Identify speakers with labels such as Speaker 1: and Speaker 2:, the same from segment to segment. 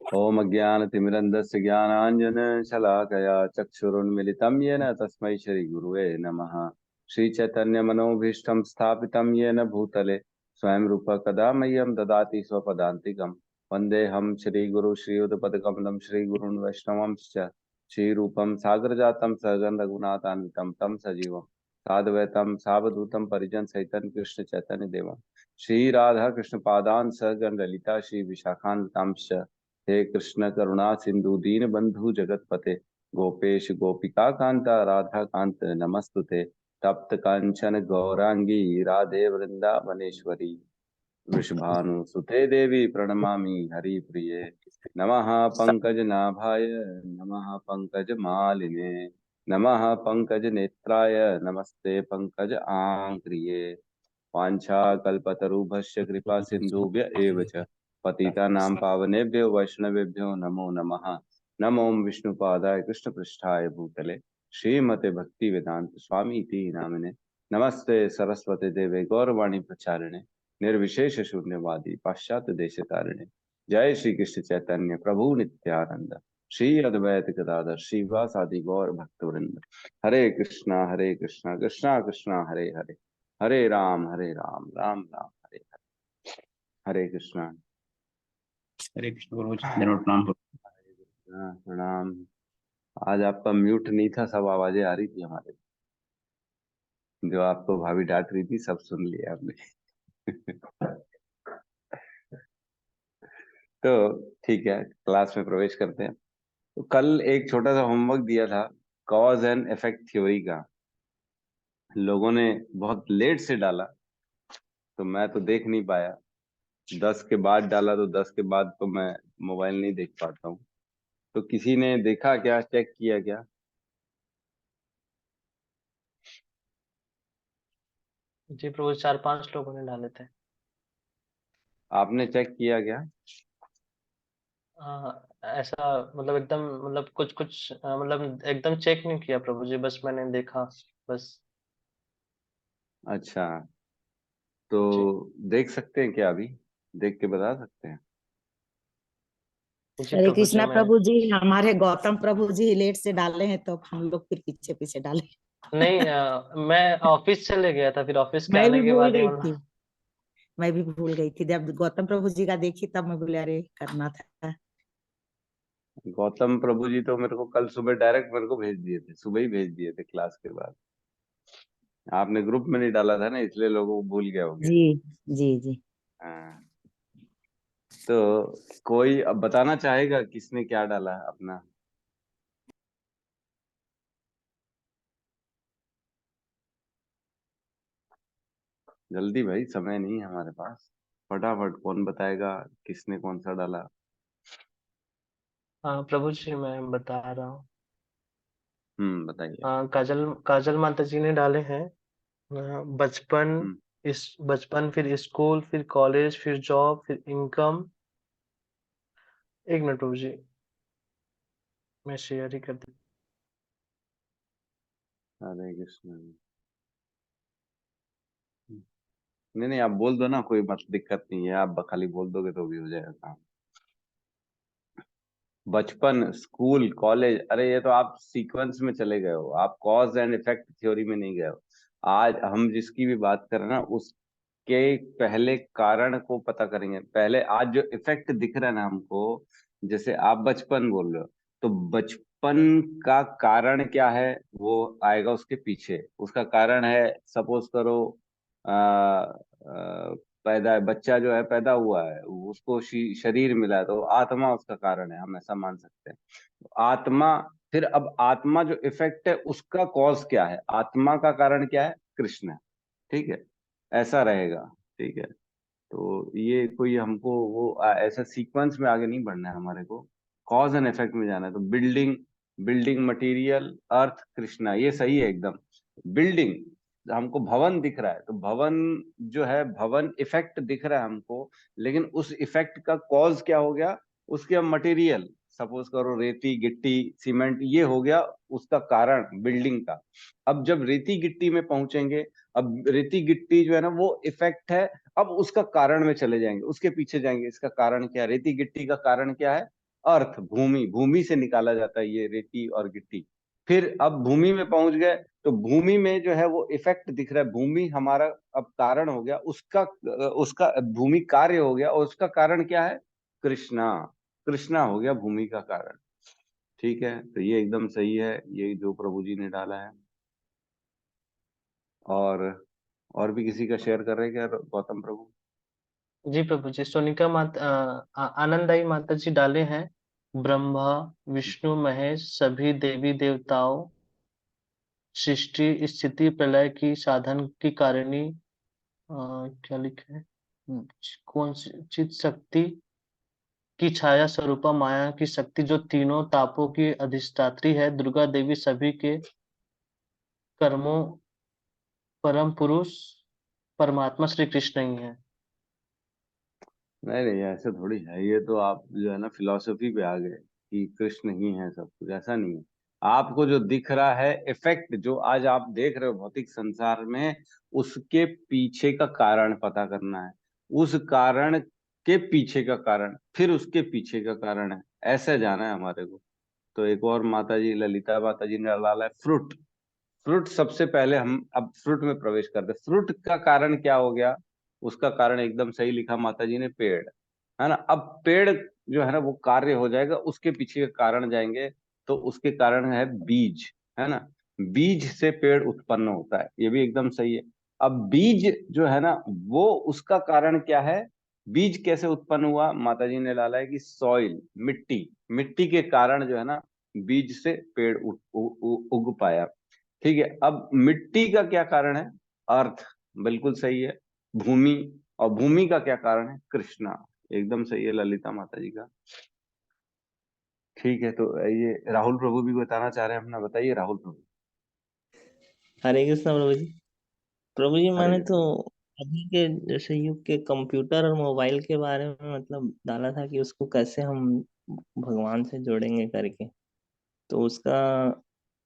Speaker 1: ओम अज्ञानतिमिरन्धस्य ज्ञानाञ्जनशलाकया चक्षुरुन्मिलितं येन तस्मै श्रीगुरुवे नमः। श्रीचैतन्यमनोभीष्टं स्थापितं येन भूतले स्वयं रूप कदा मह्यं ददाति स्वपदान्तिकं। वन्देऽहं श्रीगुरु श्रीयुतपदकमलं श्रीगुरून् वैष्णवंश्च श्रीरूपं सागरजातं सहगण रघुनाथान्वितं तं सजीवं साद्वैतं सावधूतं परिजनसहितं कृष्ण चैतन्य देवं श्री राधा कृष्ण पादान् सहगण ललिता श्री विशाखान्वितांश्च। हे कृष्ण करुणा सिंधु दीन बंधु जगतपते गोपेश गोपिका कांता राधा कांत नमस्तुते। तप्त कांचन गौरांगी राधे वृंदावनेश्वरी वृषभानुसुते देवी प्रणमामि हरिप्रिये। नमः पंकजनाभाय नमः पंकजमालिने नमः पंकजनेत्राय नमस्ते पंकज आंक्रिये। वाञ्छाकल्पतरुभ्यश्च कृपा सिन्धुभ्य एव च पतितानां पावनेभ्यो वैष्णवेभ्यो नमो नमः। नमो विष्णुपादाय कृष्णपृष्ठाय भूतले श्रीमते भक्ति वेदांत स्वामी इति नामिने। नमस्ते सरस्वती देवे गौरवाणी प्रचारिणे निर्विशेष शून्यवादी पाश्चात्य देश तारिणे। जय श्री कृष्ण चैतन्य प्रभु नित्यानंद श्री अद्वैत गदाधर श्रीवासादि गौर भक्तवृंद। हरे कृष्णा कृष्णा कृष्णा हरे हरे हरे राम राम राम हरे हरे। हरे कृष्णा।
Speaker 2: हरे कृष्ण गुरु जी, धन्यवाद, प्रणाम।
Speaker 1: हरे कृष्णा प्रणाम। आज आपका म्यूट नहीं था, सब आवाजें आ रही थी हमारे, जो आपको भाभी डांट रही थी सब सुन लिया आपने। तो ठीक है, क्लास में प्रवेश करते हैं। तो कल एक छोटा सा होमवर्क दिया था कॉज एंड इफेक्ट थ्योरी का। लोगों ने बहुत लेट से डाला तो मैं तो देख नहीं पाया। 10 के बाद डाला तो 10 के बाद तो मैं मोबाइल नहीं देख पाता हूँ। तो किसी ने देखा क्या, चेक किया क्या?
Speaker 3: जी प्रभु, 4-5 लोगों ने डाले थे।
Speaker 1: आपने चेक किया क्या?
Speaker 3: ऐसा मतलब एकदम मतलब कुछ कुछ मतलब एकदम चेक नहीं किया प्रभु जी, बस मैंने देखा बस।
Speaker 1: अच्छा, तो
Speaker 3: जी
Speaker 1: देख सकते हैं क्या? अभी देख के बता सकते हैं?
Speaker 3: जी
Speaker 4: हरे
Speaker 3: प्रभु जी,
Speaker 4: कृष्णा
Speaker 3: मैं
Speaker 4: प्रभु जी। हमारे गौतम प्रभु जी लेट से डाले हैं तो हम लोग फिर पीछे पीछे डाले।
Speaker 3: नहीं मैं ऑफिस चले गया था, फिर ऑफिस के
Speaker 4: मैं भी
Speaker 3: आने के
Speaker 4: भूल
Speaker 3: बाद ही
Speaker 4: गई
Speaker 3: मतलब।
Speaker 4: थी। मैं भी भूल गई थी, जब गौतम प्रभु जी का देखी तब मैं बोले अरे करना था।
Speaker 1: गौतम प्रभु जी तो मेरे को कल सुबह डायरेक्ट मेरे को भेज दिए थे, सुबह ही भेज दिए थे क्लास के बाद। आपने ग्रुप में नहीं डाला था ना, इसलिए लोगों को भूल गया हो गया।
Speaker 4: जी जी जी।
Speaker 1: हाँ, तो कोई अब बताना चाहेगा किसने क्या डाला अपना? जल्दी भाई, समय नहीं है हमारे पास। फटाफट कौन बताएगा किसने कौन सा डाला?
Speaker 3: हाँ प्रभु जी, मैं बता रहा हूँ।
Speaker 1: बताइए।
Speaker 3: काजल काजल माता जी ने डाले हैं। बचपन,
Speaker 1: हम्म।
Speaker 3: इस बचपन, फिर स्कूल, फिर कॉलेज, फिर जॉब, फिर इनकम। एक मिनट प्रभु जी, मैं शेयर ही कर दी।
Speaker 1: हरे कृष्ण। नहीं नहीं, आप बोल दो ना, कोई मत दिक्कत नहीं है, आप खाली बोल दोगे तो भी हो जाएगा काम। बचपन, स्कूल, कॉलेज, अरे ये तो आप सीक्वेंस में चले गए हो, आप कॉज एंड इफेक्ट थ्योरी में नहीं गए हो। आज हम जिसकी भी बात कर रहे हैं ना, उसके पहले कारण को पता करेंगे पहले। आज जो इफेक्ट दिख रहा है ना हमको, जैसे आप बचपन बोल रहे हो, तो बचपन का कारण क्या है वो आएगा उसके पीछे। उसका कारण है, सपोज करो पैदा, बच्चा जो है पैदा हुआ है, उसको शरीर मिला है, तो आत्मा उसका कारण है, हम ऐसा मान सकते हैं। आत्मा, फिर अब आत्मा जो इफेक्ट है उसका कॉज क्या है, आत्मा का कारण क्या है, कृष्ण है। ठीक है, ऐसा रहेगा। ठीक है, तो ये कोई हमको वो ऐसा सीक्वेंस में आगे नहीं बढ़ना है हमारे को, कॉज एंड इफेक्ट में जाना है। तो बिल्डिंग, बिल्डिंग मटेरियल अर्थ कृष्णा, ये सही है एकदम। बिल्डिंग, हमको भवन दिख रहा है तो भवन जो है, भवन इफेक्ट दिख रहा है हमको, लेकिन उस इफेक्ट का कॉज क्या हो गया, उसके अब मटेरियल, सपोज करो रेती गिट्टी सीमेंट, ये हो गया उसका कारण बिल्डिंग का। अब जब रेती गिट्टी में पहुंचेंगे, अब रेती गिट्टी जो है ना वो इफेक्ट है, अब उसका कारण में चले जाएंगे, उसके पीछे जाएंगे, इसका कारण क्या है, रेती गिट्टी का कारण क्या है, अर्थ, भूमि, भूमि से निकाला जाता है ये रेती और गिट्टी। फिर अब भूमि में पहुंच गए तो भूमि में जो है वो इफेक्ट दिख रहा है, भूमि हमारा अब कारण हो गया, उसका उसका भूमि कार्य हो गया, और उसका कारण क्या है? कृष्णा। कृष्णा हो गया भूमि का कारण। ठीक है, तो ये एकदम सही है, ये जो प्रभु जी ने डाला है। और भी किसी का शेयर कर रहे हैं क्या गौतम प्रभु?
Speaker 3: जी प्रभु जी, सोनिका माता आनंदाई माता जी डाले हैं, ब्रह्मा विष्णु महेश सभी देवी देवताओं सृष्टि स्थिति प्रलय की साधन की कारिणी, क्या लिखा है, कौन सी चित शक्ति की छाया स्वरूपा माया की शक्ति जो तीनों तापों की अधिष्ठात्री है, दुर्गा देवी सभी के कर्मों परम पुरुष परमात्मा श्री कृष्ण ही है।
Speaker 1: नहीं नहीं, ऐसे थोड़ी है, ये तो आप जो है ना फिलॉसफी पे आ गए कि कृष्ण ही है सब कुछ, ऐसा नहीं है। आपको जो दिख रहा है इफेक्ट, जो आज आप देख रहे हो भौतिक संसार में, उसके पीछे का कारण पता करना है, उस कारण के पीछे का कारण, फिर उसके पीछे का कारण है, ऐसे जाना है हमारे को। तो एक और माता जी, ललिता माता जी ने डाला है फ्रूट। फ्रूट सबसे पहले हम अब फ्रूट में प्रवेश करते हैं। फ्रूट का कारण क्या हो गया? उसका कारण एकदम सही लिखा माता जी ने, पेड़, है ना। अब पेड़ जो है ना वो कार्य हो जाएगा, उसके पीछे के कारण जाएंगे, तो उसके कारण है बीज, है ना। बीज से पेड़ उत्पन्न होता है, ये भी एकदम सही है। अब बीज जो है ना वो उसका कारण क्या है? बीज कैसे उत्पन्न हुआ? माता जी ने डाला है कि सॉइल, मिट्टी, मिट्टी के कारण जो है ना बीज से पेड़ उग पाया। ठीक है, अब मिट्टी का क्या कारण है? अर्थ, बिल्कुल सही है। भूमि, और भूमि का क्या कारण है? कृष्णा, एकदम सही है ललिता माता जी का। ठीक है, तो ये राहुल प्रभु भी बताना चाह रहे हैं अपना, बताइए राहुल प्रभु।
Speaker 5: हरे कृष्ण प्रभु जी। प्रभु जी,
Speaker 1: हरे
Speaker 5: मैंने तो
Speaker 1: कृष्ण।
Speaker 5: अभी के जैसे युग के कंप्यूटर और मोबाइल के बारे में मतलब डाला था कि उसको कैसे हम भगवान से जोड़ेंगे करके। तो उसका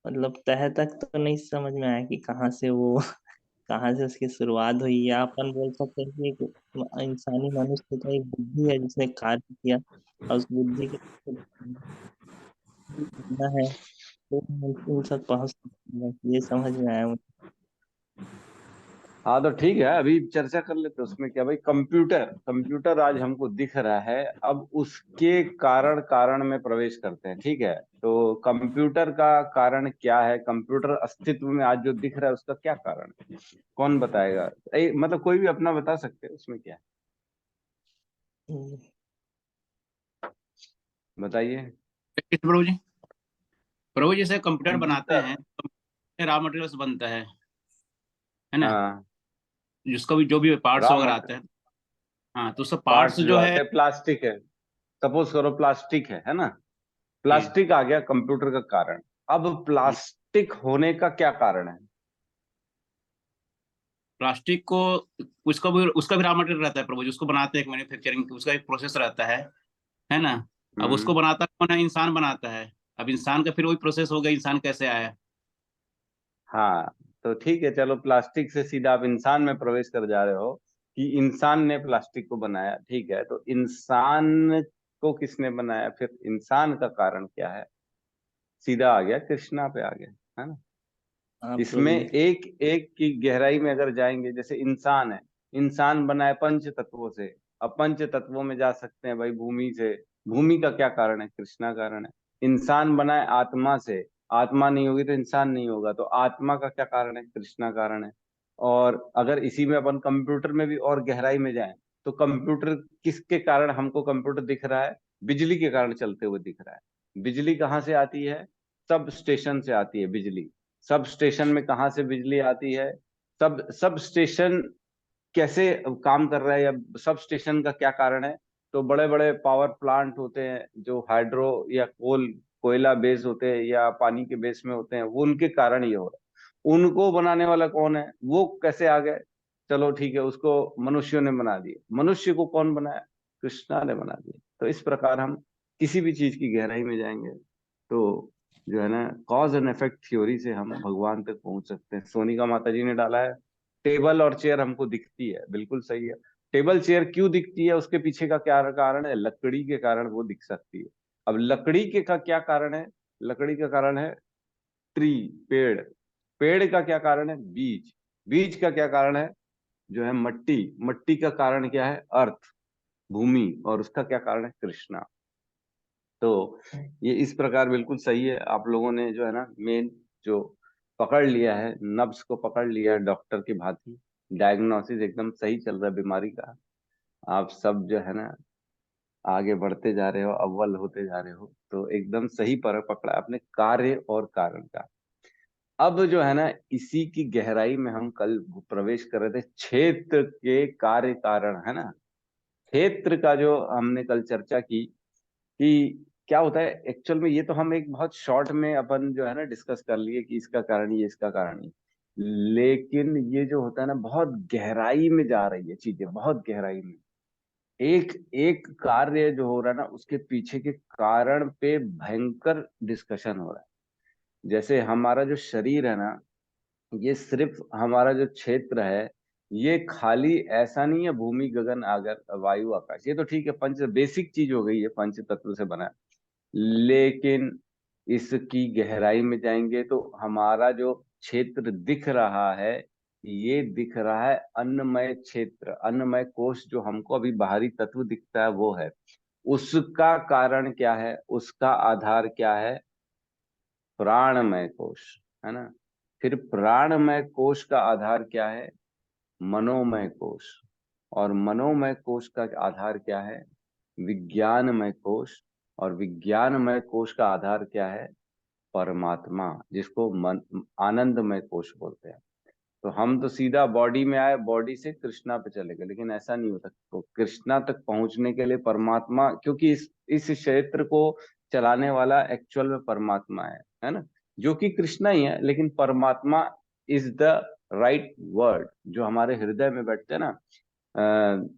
Speaker 5: मतलब तह तक तो नहीं समझ में आया कि कहाँ से वो कहाँ से उसकी शुरुआत हुई, या अपन बोल सकते हैं कि एक इंसानी मनुष्य का एक बुद्धि है जिसने कार्य किया, और उस बुद्धि के करना है तो हम उन तक पहुंच सकते हैं, ये समझ में आया मुझे।
Speaker 1: हाँ तो ठीक है, अभी चर्चा कर लेते हैं उसमें क्या भाई। कंप्यूटर, कंप्यूटर आज हमको दिख रहा है, अब उसके कारण कारण में प्रवेश करते हैं। ठीक है, तो कंप्यूटर का कारण क्या है? कंप्यूटर अस्तित्व में आज जो दिख रहा है उसका क्या कारण है? कौन बताएगा? मतलब कोई भी अपना बता सकते हैं, उसमें क्या है,
Speaker 5: हम्म,
Speaker 1: बताइए।
Speaker 2: कृष्ण प्रभु जी, प्रभु जैसे कंप्यूटर बनाते
Speaker 1: कंप्यूटर,
Speaker 2: हैं तो रॉ मटेरियल्स बनता है ना,
Speaker 1: हाँ,
Speaker 2: जिसका भी जो भी पार्ट्स
Speaker 1: रॉ
Speaker 2: वगैरह आते
Speaker 1: मटेरियल,
Speaker 2: हैं। हाँ, तो सब पार्ट्स
Speaker 1: पार्ट्स जो
Speaker 2: जो है।
Speaker 1: आते हैं, प्लास्टिक है, सपोज करो प्लास्टिक है ना।
Speaker 2: जी
Speaker 1: प्लास्टिक आ गया कंप्यूटर का कारण। अब
Speaker 2: जी।
Speaker 1: प्लास्टिक होने का क्या कारण है?
Speaker 2: प्लास्टिक को उसका भी रॉ मटेरियल रहता है प्रभु जी, उसको बनाते हैं, एक मैन्युफैक्चरिंग उसका एक प्रोसेस रहता है ना। अब उसको
Speaker 1: हम्म।
Speaker 2: बनाता कौन है? इंसान बनाता है। अब इंसान का फिर वही प्रोसेस हो गया, इंसान कैसे आया।
Speaker 1: हाँ, तो ठीक है, चलो प्लास्टिक से सीधा आप इंसान में प्रवेश कर जा रहे हो कि इंसान ने प्लास्टिक को बनाया। ठीक है, तो इंसान को किसने बनाया? फिर इंसान का कारण क्या है? सीधा आ गया, कृष्णा पे आ गया, है ना।
Speaker 5: हाँ
Speaker 1: इसमें
Speaker 5: प्रभु जी।
Speaker 1: एक एक की गहराई में अगर जाएंगे, जैसे इंसान है, इंसान बना है पंच तत्वों से। अब पंच तत्वों में जा सकते हैं भाई, भूमि से। भूमि का क्या कारण है? कृष्णा कारण है। इंसान बना है आत्मा से, आत्मा नहीं होगी तो इंसान नहीं होगा, तो आत्मा का क्या कारण है? कृष्णा कारण है। और अगर इसी में अपन कंप्यूटर में भी और गहराई में जाएं, तो कंप्यूटर किसके कारण हमको कंप्यूटर दिख रहा है? बिजली के कारण चलते हुए दिख रहा है। बिजली कहाँ से आती है? सब स्टेशन से आती है बिजली। सब स्टेशन में कहाँ से बिजली आती है? सब स्टेशन कैसे काम कर रहा है, या सब स्टेशन का क्या कारण है? तो बड़े बड़े पावर प्लांट होते हैं जो हाइड्रो या कोयला बेस होते हैं, या पानी के बेस में होते हैं, वो उनके कारण ये हो रहा है। उनको बनाने वाला कौन है? वो कैसे आ गए? चलो ठीक है, उसको मनुष्यों ने बना दिए। मनुष्य को कौन बनाया? कृष्णा ने बना दिया। तो इस प्रकार हम किसी भी चीज की गहराई में जाएंगे तो जो है ना कॉज एंड इफेक्ट थ्योरी से हम भगवान तक पहुंच सकते हैं। सोनिका माता जी ने डाला है, टेबल और चेयर हमको दिखती है, बिल्कुल सही है। टेबल चेयर क्यों दिखती है? उसके पीछे का क्या कारण है? लकड़ी के कारण वो दिख सकती है। अब लकड़ी के का क्या कारण है? लकड़ी का कारण है ट्री, पेड़। पेड़ का क्या कारण है? बीज। बीज का क्या कारण है? जो है मट्टी। मट्टी का कारण क्या है? अर्थ, भूमि। और उसका क्या कारण है? कृष्णा। तो ये इस प्रकार बिल्कुल सही है। आप लोगों ने जो है ना मेन जो पकड़ लिया है, नब्ज को पकड़ लिया है डॉक्टर की भांति। डायग्नोसिस एकदम सही चल रहा है बीमारी का। आप सब जो है ना आगे बढ़ते जा रहे हो, अव्वल होते जा रहे हो। तो एकदम सही पर पकड़ा आपने कार्य और कारण का। अब जो है ना इसी की गहराई में हम कल प्रवेश कर रहे थे, क्षेत्र के कार्य कारण, है ना। क्षेत्र का जो हमने कल चर्चा की कि क्या होता है एक्चुअल में, ये तो हम एक बहुत शॉर्ट में अपन जो है ना डिस्कस कर लिए कि इसका कारण ये, इसका कारण ये। लेकिन ये जो होता है ना बहुत गहराई में जा रही है चीजें, बहुत गहराई में। एक एक कार्य जो हो रहा है ना उसके पीछे के कारण पे भयंकर डिस्कशन हो रहा है। जैसे हमारा जो शरीर है ना, ये सिर्फ हमारा जो क्षेत्र है, ये खाली ऐसा नहीं है भूमि गगन आगर वायु आकाश, ये तो ठीक है पंच बेसिक चीज हो गई है, पंच तत्व से बना है। लेकिन इसकी गहराई में जाएंगे तो हमारा जो क्षेत्र दिख रहा है, ये दिख रहा है अन्नमय क्षेत्र, अन्नमय कोश। जो हमको अभी बाहरी तत्व दिखता है वो है, उसका कारण क्या है? उसका आधार क्या है? प्राणमय कोश, है ना। फिर प्राणमय कोश का आधार क्या है? मनोमय कोश। और मनोमय कोश का आधार क्या है? विज्ञानमय कोश। और विज्ञानमय कोश का आधार क्या है? परमात्मा, जिसको मन आनंदमय कोश बोलते हैं। तो हम तो सीधा बॉडी में आए, बॉडी से कृष्णा पे चले गए, लेकिन ऐसा नहीं होता। तो कृष्णा तक पहुंचने के लिए परमात्मा, क्योंकि इस क्षेत्र को चलाने वाला एक्चुअल में परमात्मा है ना, जो कि कृष्णा ही है। लेकिन परमात्मा इज द राइट वर्ड, जो हमारे हृदय में बैठते हैं ना।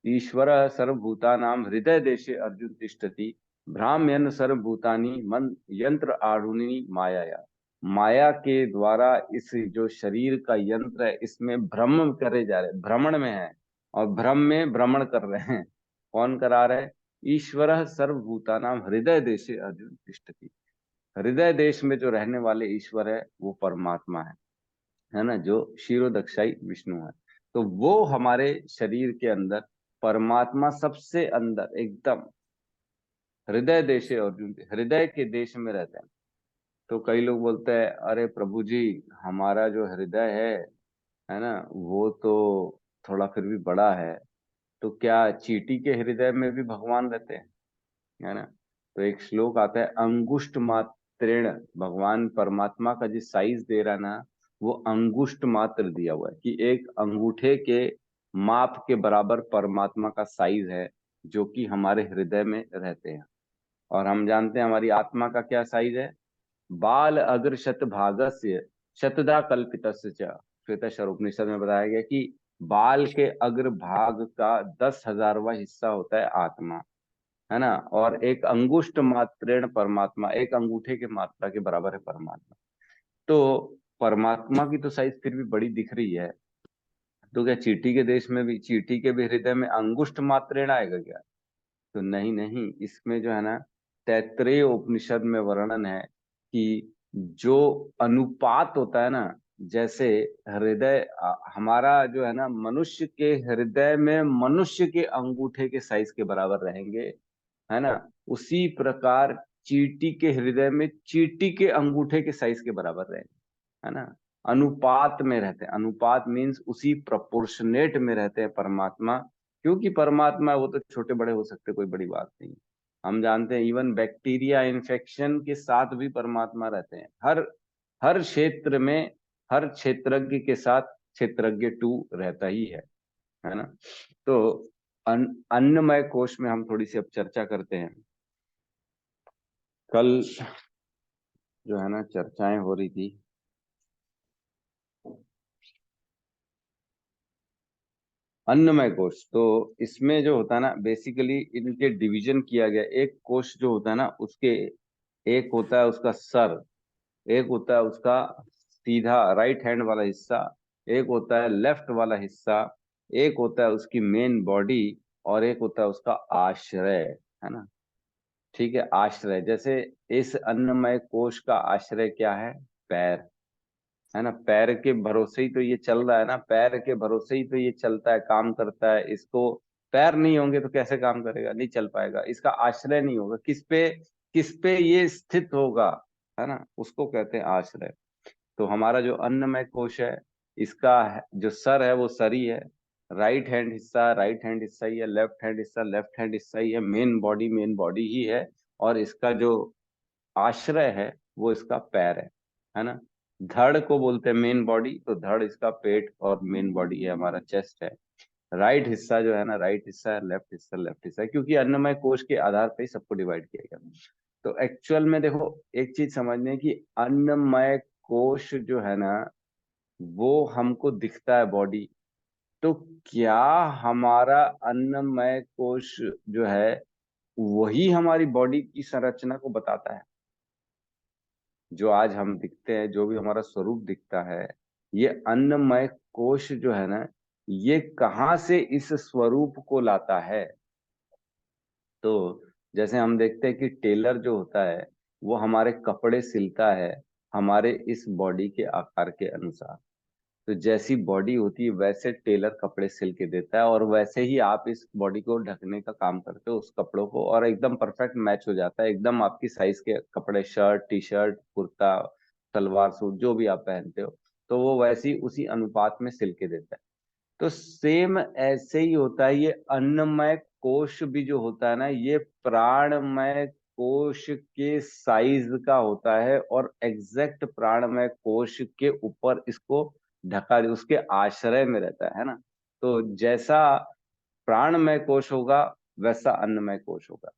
Speaker 1: ईश्वर सर्वभूतानां हृदय देशे अर्जुन तिष्ठति, भ्राम्यन सर्वभूतानि मन यंत्र आरुणि माया। माया के द्वारा इस जो शरीर का यंत्र है, इसमें भ्रम करे जा रहे, भ्रमण में है और भ्रम में भ्रमण कर रहे हैं। कौन करा रहे? ईश्वर सर्वभूतानां हृदय देशे अर्जुन तिष्ठति। हृदय देश में जो रहने वाले ईश्वर है वो परमात्मा है ना, जो क्षीरोदक्षाई विष्णु है। तो वो हमारे शरीर के अंदर परमात्मा सबसे अंदर एकदम हृदय देशे अर्जुन, हृदय के देश में रहते हैं। तो कई लोग बोलते हैं अरे प्रभु जी, हमारा जो हृदय है ना, वो तो थोड़ा फिर भी बड़ा है। तो क्या चींटी के हृदय में भी भगवान रहते हैं? है ना। तो एक श्लोक आता है, अंगुष्ठ मात्रेण, भगवान परमात्मा का जिस साइज दे रहा है ना, वो अंगुष्ठ मात्र दिया हुआ है कि एक अंगूठे के माप के बराबर परमात्मा का साइज है, जो कि हमारे हृदय में रहते हैं। और हम जानते हैं हमारी आत्मा का क्या साइज है? बाल अग्र शत भागस्य शतदा कल्पितस्य च। श्वेताश्वर उपनिषद में बताया गया कि बाल के अग्र भाग का 10,000वां हिस्सा होता है आत्मा, है ना। और एक अंगुष्ठ मात्रेण परमात्मा, एक अंगूठे के मात्रा के बराबर है परमात्मा। तो परमात्मा की तो साइज फिर भी बड़ी दिख रही है। तो क्या चींटी के देश में भी, चींटी के भी हृदय में अंगुष्ठ मात्रेण आएगा क्या? तो नहीं नहीं, इसमें जो है ना तैत्तरीय उपनिषद में वर्णन है कि जो अनुपात होता है ना, जैसे हृदय हमारा जो है ना, मनुष्य के हृदय में मनुष्य के अंगूठे के साइज के बराबर रहेंगे, है ना। उसी प्रकार चींटी के हृदय में चींटी के अंगूठे के साइज के बराबर रहेंगे, है ना। अनुपात में रहते हैं, अनुपात मीन्स उसी प्रोपोर्शनेट में रहते हैं परमात्मा। क्योंकि परमात्मा वो तो छोटे बड़े हो सकते, कोई बड़ी बात नहीं। हम जानते हैं इवन बैक्टीरिया इन्फेक्शन के साथ भी परमात्मा रहते हैं। हर हर क्षेत्र में, हर क्षेत्रज्ञ के साथ क्षेत्रज्ञ टू रहता ही है ना। तो अन्नमय कोश में हम थोड़ी सी अब चर्चा करते हैं। कल जो है ना चर्चाएं हो रही थी, अन्नमय कोश। तो इसमें जो होता है ना बेसिकली इनके डिवीजन किया गया। एक कोश जो होता है ना उसके, एक होता है उसका सर, एक होता है उसका सीधा राइट हैंड वाला हिस्सा, एक होता है लेफ्ट वाला हिस्सा, एक होता है उसकी मेन बॉडी, और एक होता है उसका आश्रय, है ना। ठीक है, आश्रय, जैसे इस अन्नमय कोश का आश्रय क्या है? पैर, है ना। पैर के भरोसे ही तो ये चल रहा है ना, पैर के भरोसे ही तो ये चलता है, काम करता है। इसको पैर नहीं होंगे तो कैसे काम करेगा? नहीं चल पाएगा। इसका आश्रय नहीं होगा, किस पे ये स्थित होगा, है ना, उसको कहते हैं आश्रय। तो हमारा जो अन्नमय कोश है, इसका जो सर है वो सर ही है, राइट हैंड हिस्सा ही है, लेफ्ट हैंड हिस्सा ही है, मेन बॉडी ही है। और इसका जो आश्रय है वो इसका पैर है ना। धड़ को बोलते हैं मेन बॉडी, तो धड़ इसका पेट और मेन बॉडी है, हमारा चेस्ट है। राइट हिस्सा जो है ना, राइट हिस्सा है, लेफ्ट हिस्सा है, क्योंकि अन्नमय कोश के आधार पे ही सबको डिवाइड किया गया। तो एक्चुअल में देखो, एक चीज समझने की, अन्नमय कोश जो है ना, वो हमको दिखता है बॉडी। तो क्या हमारा अन्नमय कोश जो है वही हमारी बॉडी की संरचना को बताता है? जो आज हम दिखते हैं, जो भी हमारा स्वरूप दिखता है, ये अन्नमय कोश जो है ना, ये कहाँ से इस स्वरूप को लाता है? तो जैसे हम देखते हैं कि टेलर जो होता है वो हमारे कपड़े सिलता है हमारे इस बॉडी के आकार के अनुसार। तो जैसी बॉडी होती है वैसे टेलर कपड़े सिल के देता है, और वैसे ही आप इस बॉडी को ढकने का काम करते हो उस कपड़ों को, और एकदम परफेक्ट मैच हो जाता है, एकदम आपकी साइज के कपड़े, shirt, T shirt, kurta, salwar suit, जो भी आप पहनते हो, तो वो वैसे ही उसी अनुपात में सिल के देता है। तो सेम ऐसे ही होता है, ये अन्नमय कोश भी जो होता है ना, ये प्राणमय कोश के साइज का होता है, और एग्जैक्ट प्राणमय कोश के ऊपर इसको ढका, उसके आश्रय में रहता है ना। तो जैसा प्राणमय कोश होगा वैसा अन्नमय कोश होगा,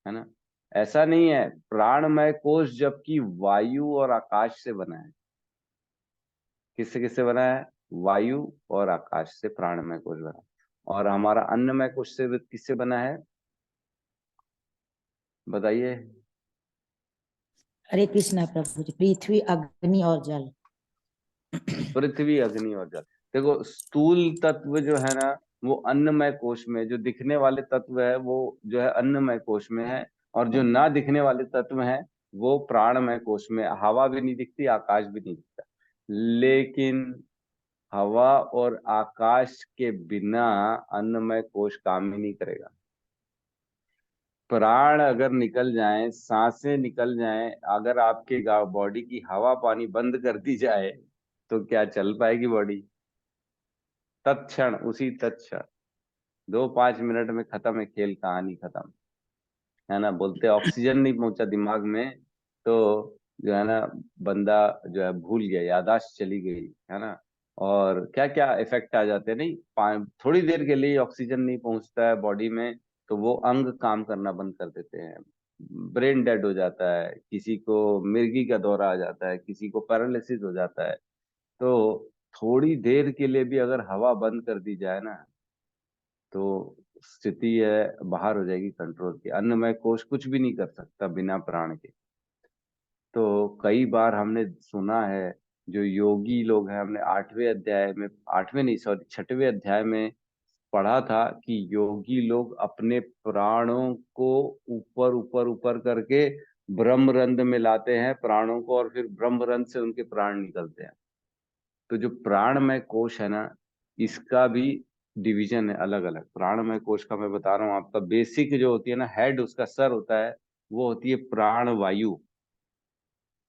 Speaker 1: है ना। ऐसा नहीं है, प्राणमय कोश जबकि वायु और आकाश से बना है। किससे किससे बना है? वायु और आकाश से प्राणमय कोश बना है। और हमारा अन्नमय कोश से किससे बना है, बताइए।
Speaker 4: हरे कृष्णा प्रभु जी। पृथ्वी, अग्नि और जल।
Speaker 1: पृथ्वी, अग्नि और जल। देखो, स्थूल तत्व जो है ना, वो अन्नमय कोश में, जो दिखने वाले तत्व है वो जो है अन्नमय कोश में है, और जो ना दिखने वाले तत्व है वो प्राणमय कोश में। हवा भी नहीं दिखती, आकाश भी नहीं दिखता। लेकिन हवा और आकाश के बिना अन्नमय कोश काम ही नहीं करेगा। प्राण अगर निकल जाए, सांसें निकल जाए, अगर आपके बॉडी की हवा पानी बंद कर दी जाए, तो क्या चल पाएगी बॉडी? तत्क्षण, उसी तत्क्षण 2-5 मिनट में खत्म है खेल, कहानी खत्म, है ना। बोलते ऑक्सीजन नहीं पहुंचा दिमाग में, तो जो है ना, बंदा जो है भूल गया, याददाश्त चली गई, है ना। और क्या क्या इफेक्ट आ जाते हैं, नहीं थोड़ी देर के लिए ऑक्सीजन नहीं पहुंचता है बॉडी में, तो वो अंग काम करना बंद कर देते हैं, ब्रेन डेड हो जाता है, किसी को मिर्गी का दौरा आ जाता है, किसी को पैरालिसिस हो जाता है। तो थोड़ी देर के लिए भी अगर हवा बंद कर दी जाए ना, तो स्थिति है बाहर हो जाएगी कंट्रोल की। अन्नमय कोश कुछ भी नहीं कर सकता बिना प्राण के। तो कई बार हमने सुना है, जो योगी लोग हैं, हमने 8वें अध्याय में, 8वें नहीं सॉरी 6वें अध्याय में पढ़ा था कि योगी लोग अपने प्राणों को ऊपर ऊपर ऊपर करके ब्रह्मरंध्र में लाते हैं प्राणों को, और फिर ब्रह्मरंध्र से उनके प्राण निकलते हैं। तो जो प्राणमय कोश है ना, इसका भी डिवीजन है अलग अलग। प्राणमय कोश का मैं बता रहा हूँ, आपका बेसिक जो होती है ना, हेड, उसका सर होता है, वो होती है प्राण वायु।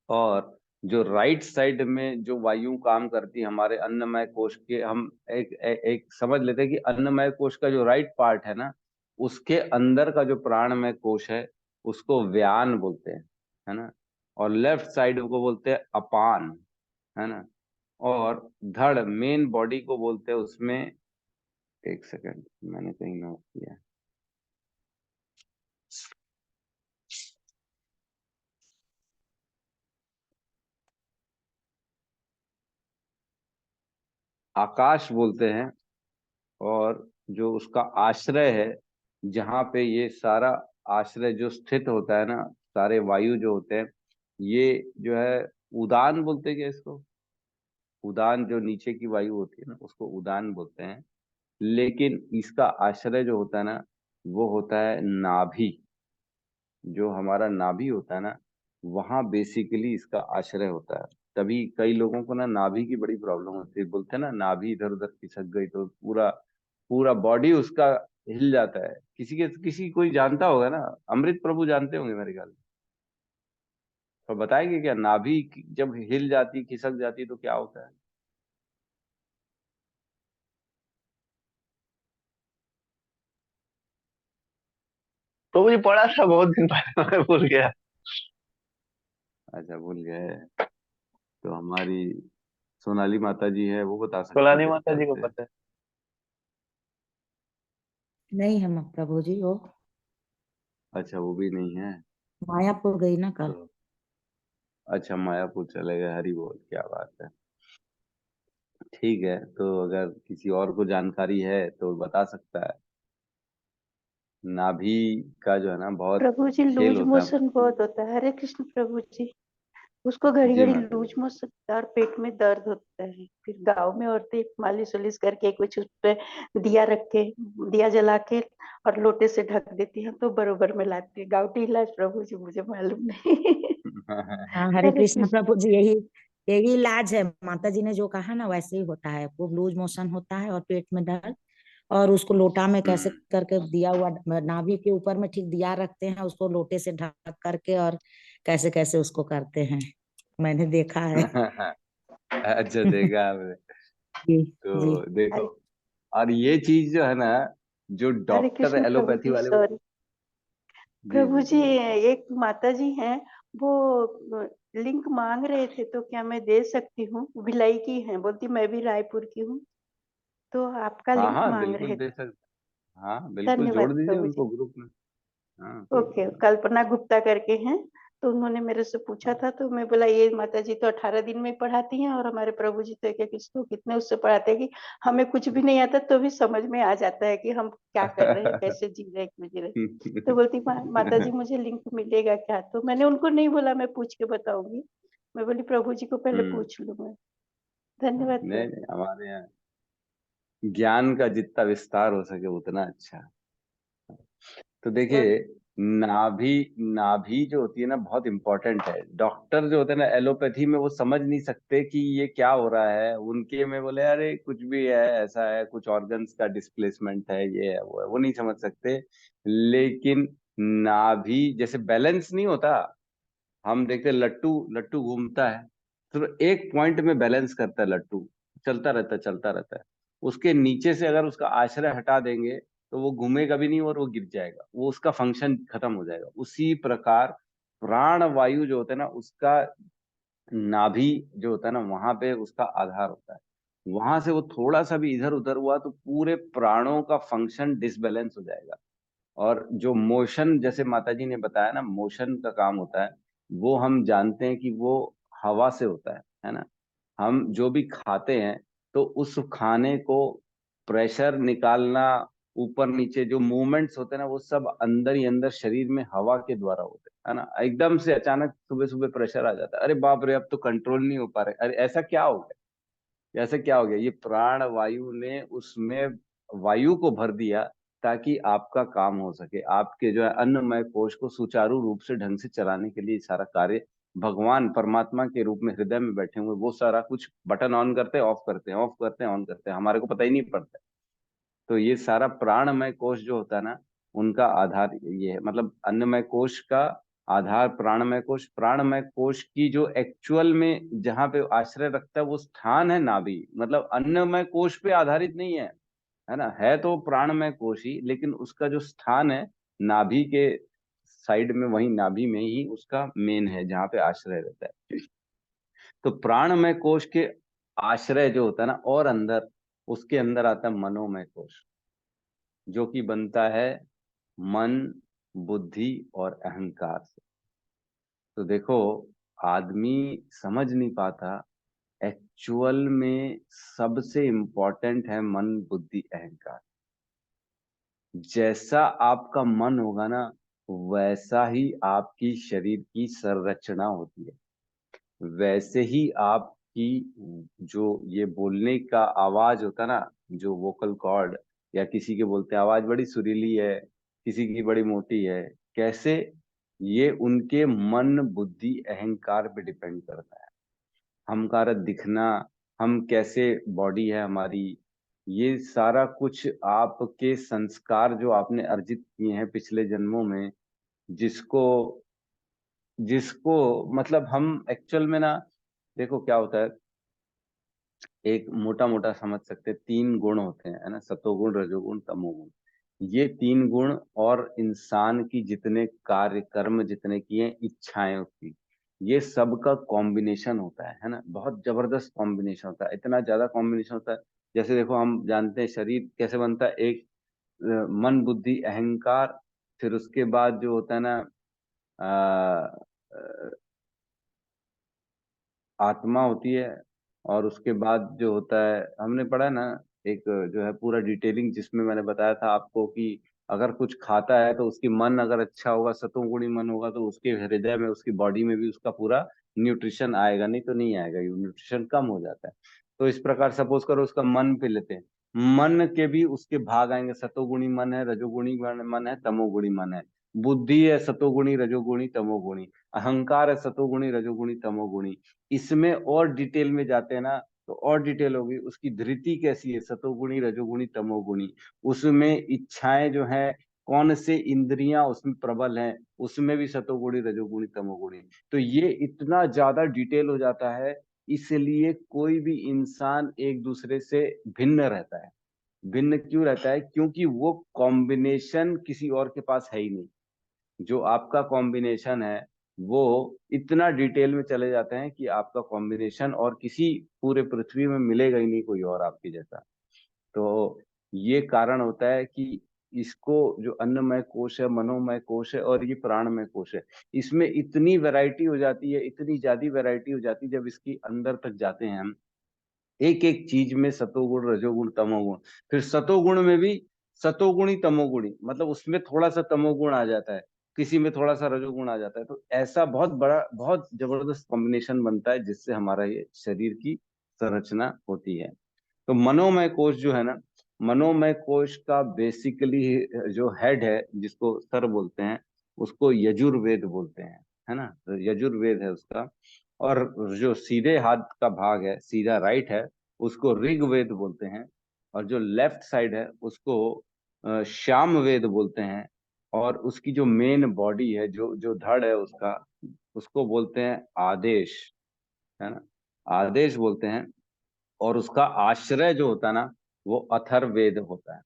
Speaker 1: और जो राइट साइड में जो वायु काम करती है हमारे अन्नमय कोश के, हम एक समझ लेते हैं कि अन्नमय कोश का जो राइट पार्ट है ना, उसके अंदर का जो प्राणमय कोश है उसको व्यान बोलते हैं, है ना। और लेफ्ट साइड को बोलते हैं अपान, है ना। और धड़, मेन बॉडी को बोलते हैं उसमें, एक सेकंड मैंने कहीं नोट किया है। आकाश बोलते हैं। और जो उसका आश्रय है, जहाँ पे ये सारा आश्रय जो स्थित होता है ना, सारे वायु जो होते हैं, ये जो है उदान बोलते हैं क्या इसको? उदान, जो नीचे की वायु होती है ना, उसको उदान बोलते हैं। लेकिन इसका आश्रय जो होता है ना, वो होता है नाभि। जो हमारा नाभि होता है ना, वहां बेसिकली इसका आश्रय होता है। तभी कई लोगों को ना नाभि की बड़ी प्रॉब्लम होती है, बोलते हैं ना नाभि इधर उधर खिसक गई तो पूरा पूरा बॉडी उसका हिल जाता है। किसी कोई जानता होगा ना, अमृत प्रभु जानते होंगे मेरे ख्याल में। तो बताएंगे क्या, नाभि जब हिल जाती खिसक जाती तो क्या होता है?
Speaker 6: तो मुझे पढ़ा था बहुत दिन पहले, मैं भूल गया।
Speaker 1: अच्छा, भूल गए। तो हमारी सोनाली माता जी है, वो बता सकती है
Speaker 6: कलानी
Speaker 1: मेरे
Speaker 6: माता
Speaker 1: ख्याल
Speaker 6: जी को
Speaker 1: से।
Speaker 6: पता है।
Speaker 4: नहीं है प्रभु जी, वो
Speaker 1: अच्छा, वो भी नहीं है।
Speaker 4: मायापुर गई ना कल।
Speaker 1: तो अच्छा, मायापुर चले गए, हरि बोल, क्या बात है। ठीक है, तो अगर किसी और को जानकारी है तो बता सकता है। नाभि का जो है ना बहुत
Speaker 7: प्रभु जी
Speaker 1: खेल
Speaker 7: लूज
Speaker 1: होता है।
Speaker 7: मोशन बहुत होता है। हरे कृष्ण प्रभु जी। उसको घड़ी
Speaker 1: जी
Speaker 7: घड़ी
Speaker 1: माता
Speaker 7: लूज
Speaker 1: जी।
Speaker 7: मोशन और पेट में दर्द होता है। फिर गांव में औरतें मालिश वालिश करके कुछ उस पे दिया रख के, दिया जला के और लोटे से ढक देती हैं तो बरोबर में लाती है। गाँवटी इलाज प्रभु जी मुझे मालूम नहीं।
Speaker 4: हाँ, हरे
Speaker 7: हरे
Speaker 4: कृष्ण
Speaker 7: कृष्ण।
Speaker 4: प्रभु जी, यही यही इलाज है। माता जी ने जो कहा ना वैसे ही होता है, खूब लूज मोशन होता है और पेट में दर्द। और उसको लोटा में कैसे
Speaker 1: हम्म।
Speaker 4: करके दिया हुआ नाभि के ऊपर में ठीक दिया रखते हैं, उसको लोटे से ढक करके और कैसे कैसे उसको करते हैं, मैंने देखा है।
Speaker 1: अच्छा, देखा आपने।
Speaker 4: जी। जी।
Speaker 1: तो देखो,
Speaker 7: हरे
Speaker 1: और ये चीज जो है ना, जो
Speaker 7: हरे
Speaker 1: डॉक्टर
Speaker 7: कृष्ण प्रभु
Speaker 1: एलोपैथी
Speaker 7: जी,
Speaker 1: वाले
Speaker 7: सॉरी
Speaker 1: जी
Speaker 7: प्रभु
Speaker 1: जी
Speaker 7: जी।
Speaker 1: बोलिए।
Speaker 7: एक माता जी हैं, वो लिंक मांग रहे थे तो क्या मैं दे सकती हूँ? भिलाई की हैं, बोलती मैं भी रायपुर की हूँ। तो आपका
Speaker 1: हाँ
Speaker 7: लिंक
Speaker 1: हाँ,
Speaker 7: मांग
Speaker 1: बिल्कुल
Speaker 7: रहे
Speaker 1: दे
Speaker 7: थे।
Speaker 1: सकते। हाँ बिल्कुल, जोड़
Speaker 7: धन्यवाद
Speaker 1: दीजिए
Speaker 7: प्रभु जी।
Speaker 1: उनको ग्रुप में। हाँ, कोई
Speaker 7: ओके,
Speaker 1: दिक्कत
Speaker 7: कल्पना गुप्ता करके हैं। तो उन्होंने मेरे से पूछा
Speaker 1: नहीं।
Speaker 7: था तो मैं बोला ये माता जी तो 18 दिन में ही पढ़ाती हैं और हमारे प्रभु जी तो एक एक श्लोक कितने उससे पढ़ाते हैं कि हमें कुछ भी नहीं आता तो भी समझ में आ जाता है कि हम क्या कर रहे हैं, कैसे जी रहे हैं, क्यों जी रहे हैं। तो बोलती माता जी मुझे लिंक मिलेगा क्या? तो मैंने उनको नहीं बोला मैं पूछ के बताऊंगी। मैं बोली प्रभु जी को पहले
Speaker 1: हम्म।
Speaker 7: पूछ लूं मैं। धन्यवाद
Speaker 1: नहीं
Speaker 7: प्रभु
Speaker 1: नहीं,
Speaker 7: जी।
Speaker 1: हमारे यहाँ ज्ञान का जितना विस्तार हो सके उतना अच्छा। तो
Speaker 7: सॉरी।
Speaker 1: देखिए, नाभि नाभि जो होती है ना बहुत इंपॉर्टेंट है। डॉक्टर जो होते हैं ना एलोपैथी में, वो समझ नहीं सकते कि ये क्या हो रहा है उनके में, बोले अरे कुछ भी है, ऐसा है, कुछ ऑर्गन्स का डिस्प्लेसमेंट है, ये है वो है, वो नहीं समझ सकते। लेकिन नाभि जैसे बैलेंस नहीं होता, हम देखते हैं लट्टू लट्टू घूमता है, तो एक पॉइंट में बैलेंस करता है लट्टू, चलता रहता है चलता रहता है। उसके नीचे से अगर उसका आश्रय हटा देंगे तो वो घूमेगा भी नहीं और वो गिर जाएगा, वो उसका फंक्शन खत्म हो जाएगा। उसी प्रकार प्राण वायु जो होता है ना, उसका नाभि जो होता है ना, वहां पे उसका आधार होता है। वहां से वो थोड़ा सा भी इधर उधर हुआ तो पूरे प्राणों का फंक्शन डिसबैलेंस हो जाएगा। और जो मोशन, जैसे माता जी ने बताया ना, मोशन का काम होता है, वो हम जानते हैं कि वो हवा से होता है ना। हम जो भी खाते हैं तो उस खाने को प्रेशर निकालना, ऊपर नीचे जो मूवमेंट्स होते हैं ना, वो सब अंदर ही अंदर शरीर में हवा के द्वारा होते हैं, है ना। एकदम से अचानक सुबह सुबह प्रेशर आ जाता है, अरे बाप रे, अब तो कंट्रोल नहीं हो पा रहे, अरे ऐसा क्या हो गया, ऐसा क्या हो गया? ये प्राण वायु ने उसमें वायु को भर दिया ताकि आपका काम हो सके, आपके जो है अन्नमय कोश को सुचारू रूप से ढंग से चलाने के लिए सारा कार्य भगवान परमात्मा के रूप में हृदय में बैठे हुए वो सारा कुछ बटन ऑन करते हैं, ऑफ करते हैं, ऑफ करते हैं, ऑन करते हैं, हमारे को पता ही नहीं पड़ता। तो ये सारा प्राणमय कोश जो होता है ना, उनका आधार ये है, मतलब अन्नमय कोश का आधार प्राणमय कोश। प्राणमय कोश की जो एक्चुअल में जहाँ पे आश्रय रखता है वो स्थान है नाभि, मतलब अन्नमय कोश पे आधारित नहीं है ना, है तो प्राणमय कोश ही, लेकिन उसका जो स्थान है नाभि के साइड में, वही नाभि में ही उसका मेन है जहाँ पे आश्रय रहता है। तो प्राणमय कोश के आश्रय जो होता है ना, और अंदर, उसके अंदर आता है मनोमय कोश, जो कि बनता है मन, बुद्धि और अहंकार से। तो देखो, आदमी समझ नहीं पाता, एक्चुअल में सबसे इंपॉर्टेंट है मन, बुद्धि, अहंकार। जैसा आपका मन होगा ना, वैसा ही आपकी शरीर की संरचना होती है। वैसे ही आपकी जो ये बोलने का आवाज होता है ना, जो वोकल कॉर्ड, या किसी के बोलते हैं आवाज बड़ी सुरीली है, किसी की बड़ी मोटी है, कैसे ये उनके मन बुद्धि अहंकार पे डिपेंड करता है। हमकार दिखना, हम कैसे बॉडी है हमारी, ये सारा कुछ आपके संस्कार जो आपने अर्जित किए हैं पिछले जन्मों में, जिसको जिसको मतलब हम एक्चुअल में ना, देखो क्या होता है, एक मोटा मोटा समझ सकते हैं, 3 गुण होते हैं, है ना, सतोगुण रजोगुण तमोगुण। ये 3 गुण और इंसान की जितने कार्य कर्म जितने किए, इच्छाएं उसकी, ये सब का कॉम्बिनेशन होता है ना, बहुत जबरदस्त कॉम्बिनेशन होता है, इतना ज्यादा कॉम्बिनेशन होता है। जैसे देखो, हम जानते हैं शरीर कैसे बनता है, एक मन बुद्धि अहंकार, फिर उसके बाद जो होता है ना आत्मा होती है, और उसके बाद जो होता है, हमने पढ़ा ना एक जो है पूरा डिटेलिंग, जिसमें मैंने बताया था आपको कि अगर कुछ खाता है तो उसकी मन अगर अच्छा होगा, सतोगुणी मन होगा, तो उसके हृदय में, उसकी बॉडी में भी उसका पूरा न्यूट्रिशन आएगा, नहीं तो नहीं आएगा, ये न्यूट्रिशन कम हो जाता है। तो इस प्रकार सपोज करो उसका मन पे लेते हैं, मन के भी उसके भाग आएंगे, सतोगुणी मन है, रजोगुणी मन है, तमोगुणी मन है। बुद्धि है सतोगुणी रजोगुणी तमोगुणी, अहंकार है सतोगुणी रजोगुणी तमोगुणी। इसमें और डिटेल में जाते हैं ना, तो और डिटेल होगी, उसकी धृति कैसी है, सतोगुणी रजोगुणी तमोगुणी। उसमें इच्छाएं जो है, कौन से इंद्रियां उसमें प्रबल हैं, उसमें भी सतोगुणी रजोगुणी तमोगुणी। तो ये इतना ज्यादा डिटेल हो जाता है, इसलिए कोई भी इंसान एक दूसरे से भिन्न रहता है। भिन्न क्यों रहता है? क्योंकि वो कॉम्बिनेशन किसी और के पास है ही नहीं। जो आपका कॉम्बिनेशन है वो इतना डिटेल में चले जाते हैं कि आपका कॉम्बिनेशन और किसी पूरे पृथ्वी में मिलेगा ही नहीं कोई और आपके जैसा। तो ये कारण होता है कि इसको, जो अन्नमय कोश है, मनोमय कोश है, और ये प्राणमय कोश है, इसमें इतनी वैरायटी हो जाती है, इतनी ज्यादा वैरायटी हो जाती है, जब इसकी अंदर तक जाते हैं हम, एक एक चीज में सतोगुण रजोगुण तमोगुण, फिर सतोगुण में भी सतोगुणी तमोगुणी, मतलब उसमें थोड़ा सा तमोगुण आ जाता है, किसी में थोड़ा सा रजोगुण आ जाता है। तो ऐसा बहुत बड़ा, बहुत जबरदस्त कॉम्बिनेशन बनता है, जिससे हमारा ये शरीर की संरचना होती है। तो मनोमय कोश जो है ना, मनोमय कोश का बेसिकली जो हेड है, जिसको सर बोलते हैं, उसको यजुर्वेद बोलते हैं, है ना, तो यजुर्वेद है उसका। और जो सीधे हाथ का भाग है, सीधा राइट है, उसको ऋग्वेद बोलते हैं। और जो लेफ्ट साइड है उसको सामवेद बोलते हैं। और उसकी जो मेन बॉडी है, जो जो धड़ है उसका, उसको बोलते हैं आदेश, है ना, आदेश बोलते हैं। और उसका आश्रय जो होता है ना, वो अथर्ववेद होता है।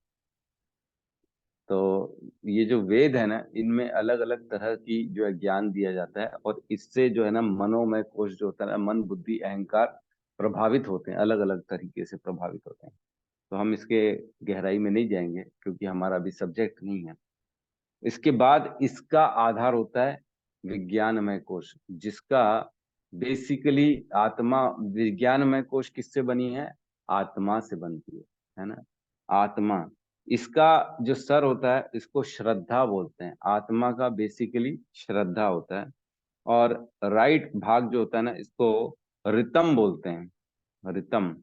Speaker 1: तो ये जो वेद है ना, इनमें अलग अलग तरह की जो है ज्ञान दिया जाता है, और इससे जो है ना मनोमय कोश जो होता है ना, मन बुद्धि अहंकार प्रभावित होते हैं, अलग अलग तरीके से प्रभावित होते हैं। तो हम इसके गहराई में नहीं जाएंगे, क्योंकि हमारा अभी सब्जेक्ट नहीं है। इसके बाद इसका आधार होता है विज्ञानमय कोश, जिसका बेसिकली आत्मा, विज्ञानमय कोश किससे बनी है? आत्मा से बनती है ना, आत्मा। इसका जो सर होता है, इसको श्रद्धा बोलते हैं, आत्मा का बेसिकली श्रद्धा होता है। और राइट भाग जो होता है ना, इसको रितम बोलते हैं, रितम।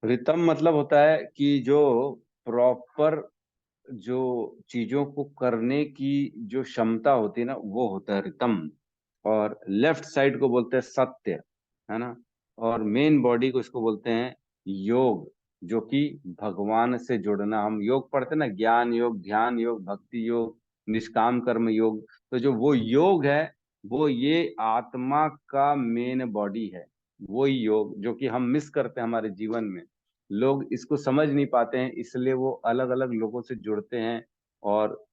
Speaker 1: रितम मतलब होता है कि जो प्रॉपर, जो चीजों को करने की जो क्षमता होती है ना, वो होता है रितम। और लेफ्ट साइड को बोलते हैं सत्य, है ना। और मेन बॉडी को इसको बोलते हैं योग, जो कि भगवान से जुड़ना। हम योग पढ़ते हैं ना, ज्ञान योग, ध्यान योग, भक्ति योग, निष्काम कर्म योग। तो जो वो योग है, वो ये आत्मा का मेन बॉडी है। वही योग जो कि हम मिस करते हैं हमारे जीवन में। लोग इसको समझ नहीं पाते हैं, इसलिए वो अलग अलग लोगों से जुड़ते हैं, और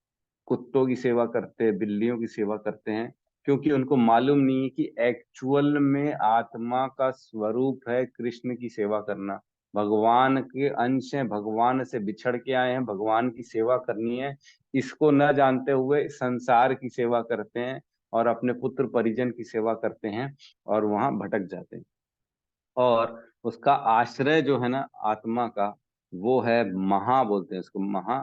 Speaker 1: कुत्तों की सेवा करते हैं, बिल्लियों की सेवा करते हैं, क्योंकि उनको मालूम नहीं है कि एक्चुअल में आत्मा का स्वरूप है कृष्ण की सेवा करना। भगवान के अंश हैं, भगवान से बिछड़ के आए हैं, भगवान की सेवा करनी है। इसको न जानते हुए संसार की सेवा करते हैं, और अपने पुत्र परिजन की सेवा करते हैं, और वहां भटक जाते हैं। और उसका आश्रय जो है ना आत्मा का, वो है महा, बोलते हैं उसको महा,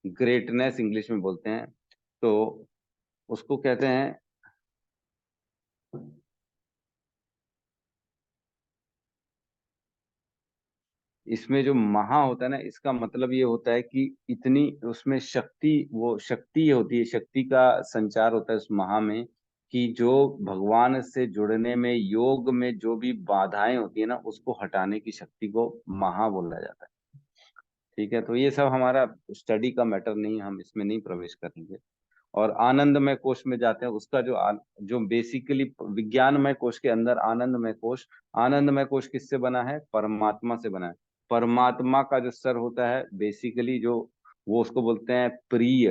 Speaker 1: ग्रेटनेस इंग्लिश में बोलते हैं। तो उसको कहते हैं, इसमें जो महा होता है ना, इसका मतलब ये होता है कि इतनी उसमें शक्ति, वो शक्ति होती है, शक्ति का संचार होता है उस महा में, कि जो भगवान से जुड़ने में, योग में जो भी बाधाएं होती है ना, उसको हटाने की शक्ति को महा बोला जाता है। ठीक है, तो ये सब हमारा स्टडी का मैटर नहीं है, हम इसमें नहीं प्रवेश करेंगे। और आनंदमय कोश में जाते हैं, उसका जो बेसिकली विज्ञानमय कोश के अंदर आनंदमय कोश किससे बना है? परमात्मा से बना है। परमात्मा का जो सर होता है बेसिकली, जो वो उसको बोलते हैं प्रिय,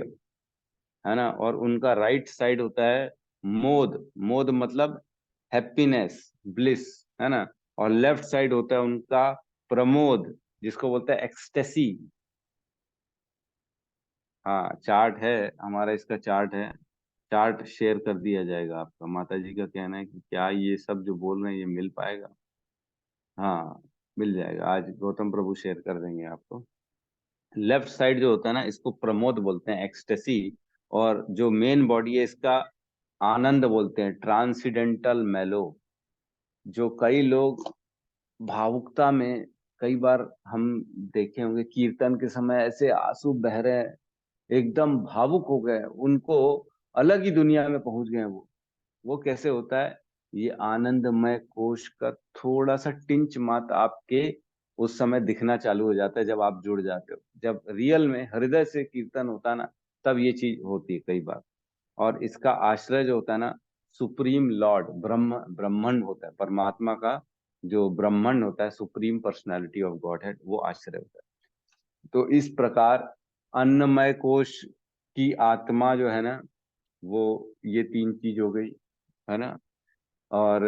Speaker 1: है ना, और उनका राइट साइड होता है मोद। मोद मतलब हैप्पीनेस, ब्लिस, है ना, और लेफ्ट साइड होता है उनका प्रमोद, जिसको बोलते हैं एक्सटेसी। हाँ, चार्ट है हमारा, इसका चार्ट है, चार्ट शेयर कर दिया जाएगा आपका। माता जी का कहना है कि क्या ये सब जो बोल रहे हैं ये मिल पाएगा? हाँ, मिल जाएगा, आज गौतम प्रभु शेयर कर देंगे आपको। लेफ्ट साइड जो होता है ना, इसको प्रमोद बोलते हैं, एक्सटेसी। और जो मेन बॉडी है इसका आनंद बोलते हैं, ट्रांसीडेंटल मेलो। जो कई लोग भावुकता में, कई बार हम देखे होंगे कीर्तन के समय ऐसे आंसू बह रहे हैं, एकदम भावुक हो गए, उनको अलग ही दुनिया में पहुंच गए हैं वो कैसे होता है? ये आनंदमय कोश का थोड़ा सा टिंच मात्र आपके उस समय दिखना चालू हो जाता है, जब आप जुड़ जाते हो, जब रियल में हृदय से कीर्तन होता है ना, तब ये चीज होती है कई बार। और इसका आश्रय जो होता है ना, सुप्रीम लॉर्ड, ब्रह्मंड होता है, परमात्मा का जो ब्रह्मंड होता है, सुप्रीम पर्सनालिटी ऑफ गॉड है, वो आश्रय होता है। तो इस प्रकार अन्नमय कोश की आत्मा जो है ना, वो ये तीन चीज हो गई, है ना। और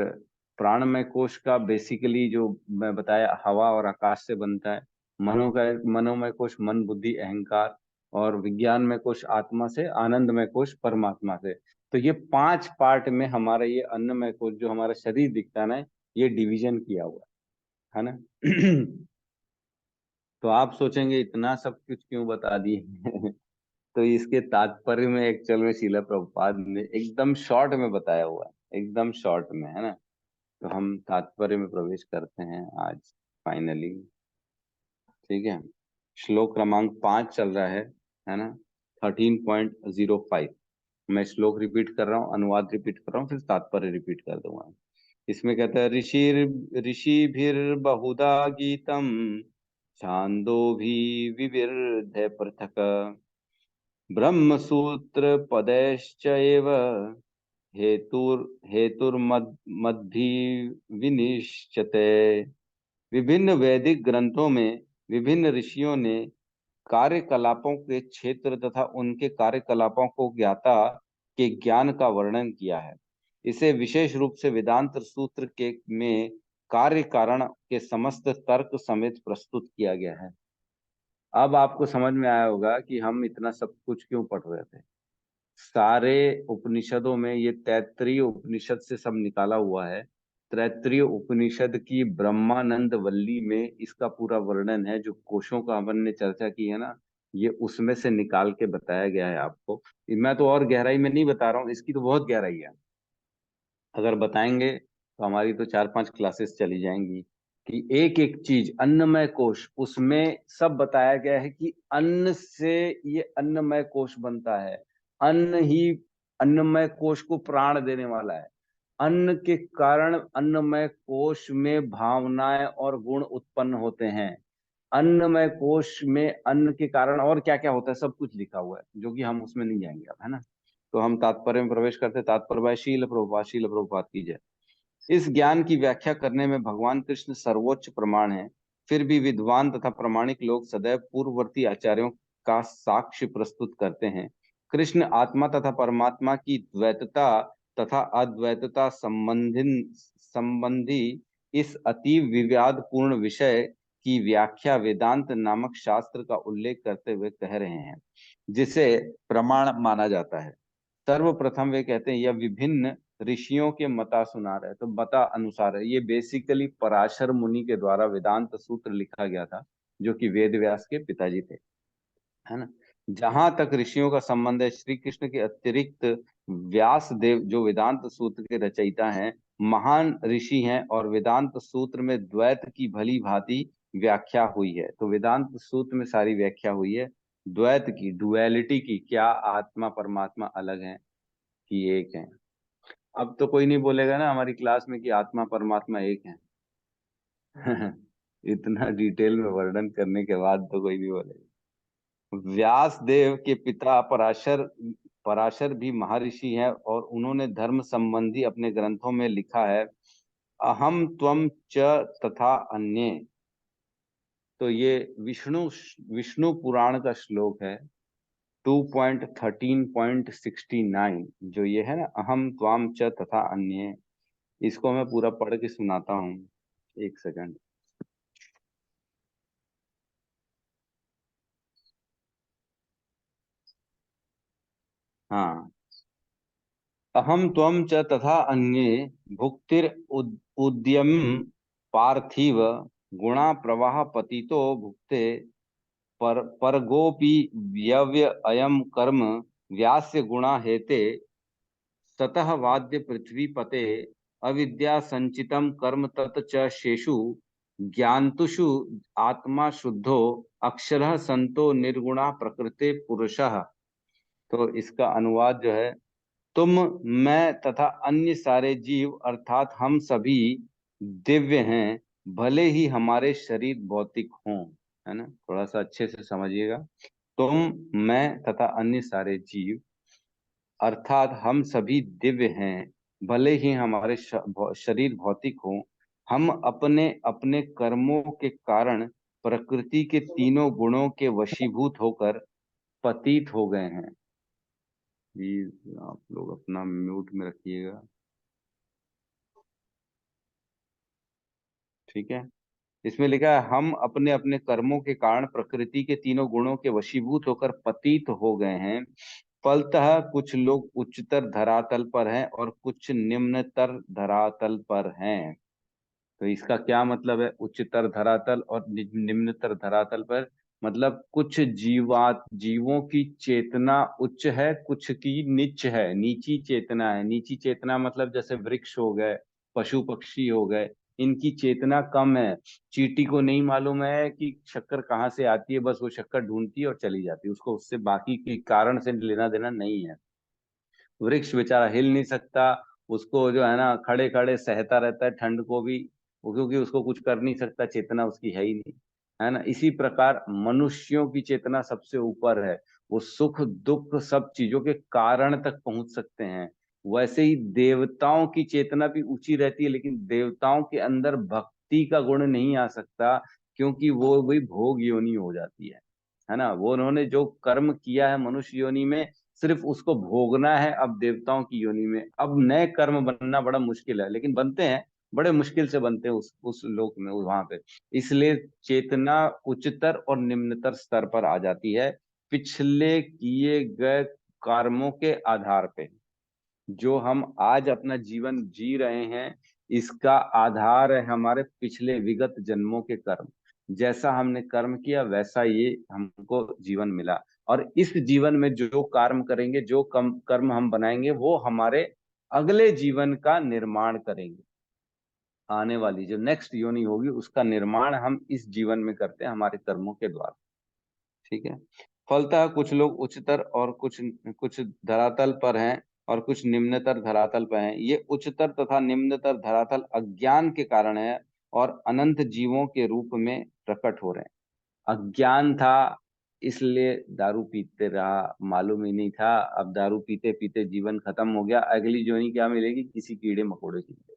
Speaker 1: प्राणमय कोश का बेसिकली जो मैं बताया, हवा और आकाश से बनता है। मनोमय कोश मन बुद्धि अहंकार, और विज्ञानमय कोश आत्मा से, आनंदमय कोश परमात्मा से। तो ये 5 पार्ट में हमारा ये अन्नमय कोश, जो हमारा शरीर दिखता है ना, ये डिवीजन किया हुआ है ना। तो आप सोचेंगे इतना सब कुछ क्यों बता दिए? तो इसके तात्पर्य में एक्चुअल में शीला प्रभुपाद ने एकदम शॉर्ट में बताया हुआ है, एकदम शॉर्ट में, है ना। तो हम तात्पर्य में प्रवेश करते हैं आज फाइनली। ठीक है, श्लोक क्रमांक 5 चल रहा है ना, 13.05। मैं श्लोक रिपीट कर रहा हूँ, अनुवाद रिपीट कर रहा हूँ, फिर तात्पर्य रिपीट कर दूंगा। इसमें कहता है, ऋषिभिर्बहुधा गीतम छांदोभी विविर्ध पृथक ब्रह्मसूत्र पदैश्चैव हेतुर्मद्भि विनिश्चते। विभिन्न वैदिक ग्रंथों में विभिन्न ऋषियों ने कार्यकलापों के क्षेत्र तथा उनके कार्यकलापों को ज्ञाता के ज्ञान का वर्णन किया है। इसे विशेष रूप से वेदांत सूत्र के में कार्य कारण के समस्त तर्क समेत प्रस्तुत किया गया है। अब आपको समझ में आया होगा कि हम इतना सब कुछ क्यों पढ़ रहे थे। सारे उपनिषदों में, ये तैत्तरीय उपनिषद से सब निकाला हुआ है। तैत्तरीय उपनिषद की ब्रह्मानंद वल्ली में इसका पूरा वर्णन है। जो कोशों का अपन ने चर्चा की है ना, ये उसमें से निकाल के बताया गया है आपको। मैं तो और गहराई में नहीं बता रहा हूँ, इसकी तो बहुत गहराई है। अगर बताएंगे तो हमारी तो 4-5 क्लासेस चली जाएंगी, कि एक एक चीज, अन्नमय कोश, उसमें सब बताया गया है कि अन्न से ये अन्नमय कोश बनता है। अन्न ही अन्नमय कोश को प्राण देने वाला है। अन्न के कारण अन्नमय कोश में भावनाएं और गुण उत्पन्न होते हैं। अन्नमय कोश में अन्न के कारण और क्या क्या होता है, सब कुछ लिखा हुआ है, जो कि हम उसमें नहीं जाएंगे अब, है ना। तो हम तात्पर्य में प्रवेश करते हैं। तात्पर्य शील प्रभुपाद की जय। इस ज्ञान की व्याख्या करने में भगवान कृष्ण सर्वोच्च प्रमाण है। फिर भी विद्वान तथा प्रामाणिक लोग सदैव पूर्ववर्ती आचार्यों का साक्ष्य प्रस्तुत करते हैं। कृष्ण आत्मा तथा परमात्मा की द्वैतता तथा अद्वैतता संबंधी इस अतीव विवादपूर्ण विषय की व्याख्या वेदांत नामक शास्त्र का उल्लेख करते हुए कह रहे हैं, जिसे प्रमाण माना जाता है। सर्वप्रथम वे कहते हैं, यह विभिन्न ऋषियों के मता सुना रहे, तो मता अनुसार है। ये बेसिकली पराशर मुनि के द्वारा वेदांत सूत्र लिखा गया था, जो कि वेद व्यास के पिताजी थे, है ना। जहां तक ऋषियों का संबंध है, श्री कृष्ण के अतिरिक्त व्यास देव जो वेदांत सूत्र के रचयिता हैं, महान ऋषि हैं, और वेदांत सूत्र में द्वैत की भली भांति व्याख्या हुई है। तो वेदांत सूत्र में सारी व्याख्या हुई है द्वैत की, डुअलिटी की, क्या आत्मा परमात्मा अलग है कि एक है। अब तो कोई नहीं बोलेगा ना हमारी क्लास में कि आत्मा परमात्मा एक है। इतना डिटेल में वर्णन करने के बाद तो कोई नहीं बोलेगा। व्यास देव के पिता पराशर पराशर भी महर्षि हैं और उन्होंने धर्म संबंधी अपने ग्रंथों में लिखा है अहम त्वम च तथा अन्ये। तो ये विष्णु पुराण का श्लोक है 2.13.69, जो ये है ना अहम त्वाम च तथा अन्ये। इसको मैं पूरा पढ़ के सुनाता हूँ, एक सेकंड। हाँ, अहम त्वम च तथा अन्ये भुक्तिर उद्यम पार्थिव गुणा प्रवाह पतितो भुक्ते परगोपि व्यव्य अयम कर्म व्यास्य गुणा हेते ततः वाद्य पृथ्वी पते अविद्या संचितम कर्म तत च शेषु ज्ञान्तुषु आत्मा शुद्धो अक्षरः संतो निर्गुणा प्रकृते पुरुषः। तो इसका अनुवाद जो है, तुम, मैं तथा अन्य सारे जीव अर्थात हम सभी दिव्य हैं, भले ही हमारे शरीर भौतिक हों। है ना, थोड़ा सा अच्छे से समझिएगा। तुम, मैं तथा अन्य सारे जीव अर्थात हम सभी दिव्य हैं, भले ही हमारे शरीर भौतिक हो। हम अपने अपने कर्मों के कारण प्रकृति के तीनों गुणों के वशीभूत होकर पतित हो गए हैं। प्लीज आप लोग अपना म्यूट में रखिएगा, ठीक है। इसमें लिखा है हम अपने अपने कर्मों के कारण प्रकृति के तीनों गुणों के वशीभूत होकर पतित हो गए हैं। फलतः कुछ लोग उच्चतर धरातल पर हैं और कुछ निम्नतर धरातल पर हैं। तो इसका क्या मतलब है, उच्चतर धरातल और निम्नतर धरातल पर? मतलब कुछ जीवों की चेतना उच्च है, कुछ की नीच है, नीची चेतना है। नीची चेतना मतलब जैसे वृक्ष हो गए, पशु पक्षी हो गए, इनकी चेतना कम है। चींटी को नहीं मालूम है कि शक्कर कहाँ से आती है, बस वो शक्कर ढूंढती है और चली जाती है, उसको उससे बाकी के कारण से लेना देना नहीं है। वृक्ष बेचारा हिल नहीं सकता, उसको जो है ना खड़े खड़े सहता रहता है ठंड को भी, क्योंकि उसको कुछ कर नहीं सकता, चेतना उसकी है ही नहीं। है ना, इसी प्रकार मनुष्यों की चेतना सबसे ऊपर है, वो सुख दुख सब चीजों के कारण तक पहुंच सकते हैं। वैसे ही देवताओं की चेतना भी ऊंची रहती है, लेकिन देवताओं के अंदर भक्ति का गुण नहीं आ सकता, क्योंकि वो भी भोग योनि हो जाती है ना। वो उन्होंने जो कर्म किया है मनुष्य योनि में, सिर्फ उसको भोगना है। अब देवताओं की योनि में अब नए कर्म बनना बड़ा मुश्किल है, लेकिन बनते हैं, बड़े मुश्किल से बनते हैं उस लोक में, वहां पे। इसलिए चेतना उच्चतर और निम्नतर स्तर पर आ जाती है पिछले किए गए कर्मों के आधार पे। जो हम आज अपना जीवन जी रहे हैं, इसका आधार है हमारे पिछले विगत जन्मों के कर्म। जैसा हमने कर्म किया वैसा ये हमको जीवन मिला, और इस जीवन में जो कर्म करेंगे, जो कर्म हम बनाएंगे, वो हमारे अगले जीवन का निर्माण करेंगे। आने वाली जो नेक्स्ट योनि होगी उसका निर्माण हम इस जीवन में करते हैं हमारे कर्मों के द्वारा, ठीक है। फलतः कुछ लोग उच्चतर और कुछ कुछ धरातल पर हैं और कुछ निम्नतर धरातल पर हैं। ये उच्चतर तथा निम्नतर धरातल अज्ञान के कारण है और अनंत जीवों के रूप में प्रकट हो रहे हैं। अज्ञान था इसलिए दारू पीते रहा, मालूम ही नहीं था। अब दारू पीते पीते जीवन खत्म हो गया, अगली जोनी क्या मिलेगी, किसी कीड़े मकोड़े की मिलेगी।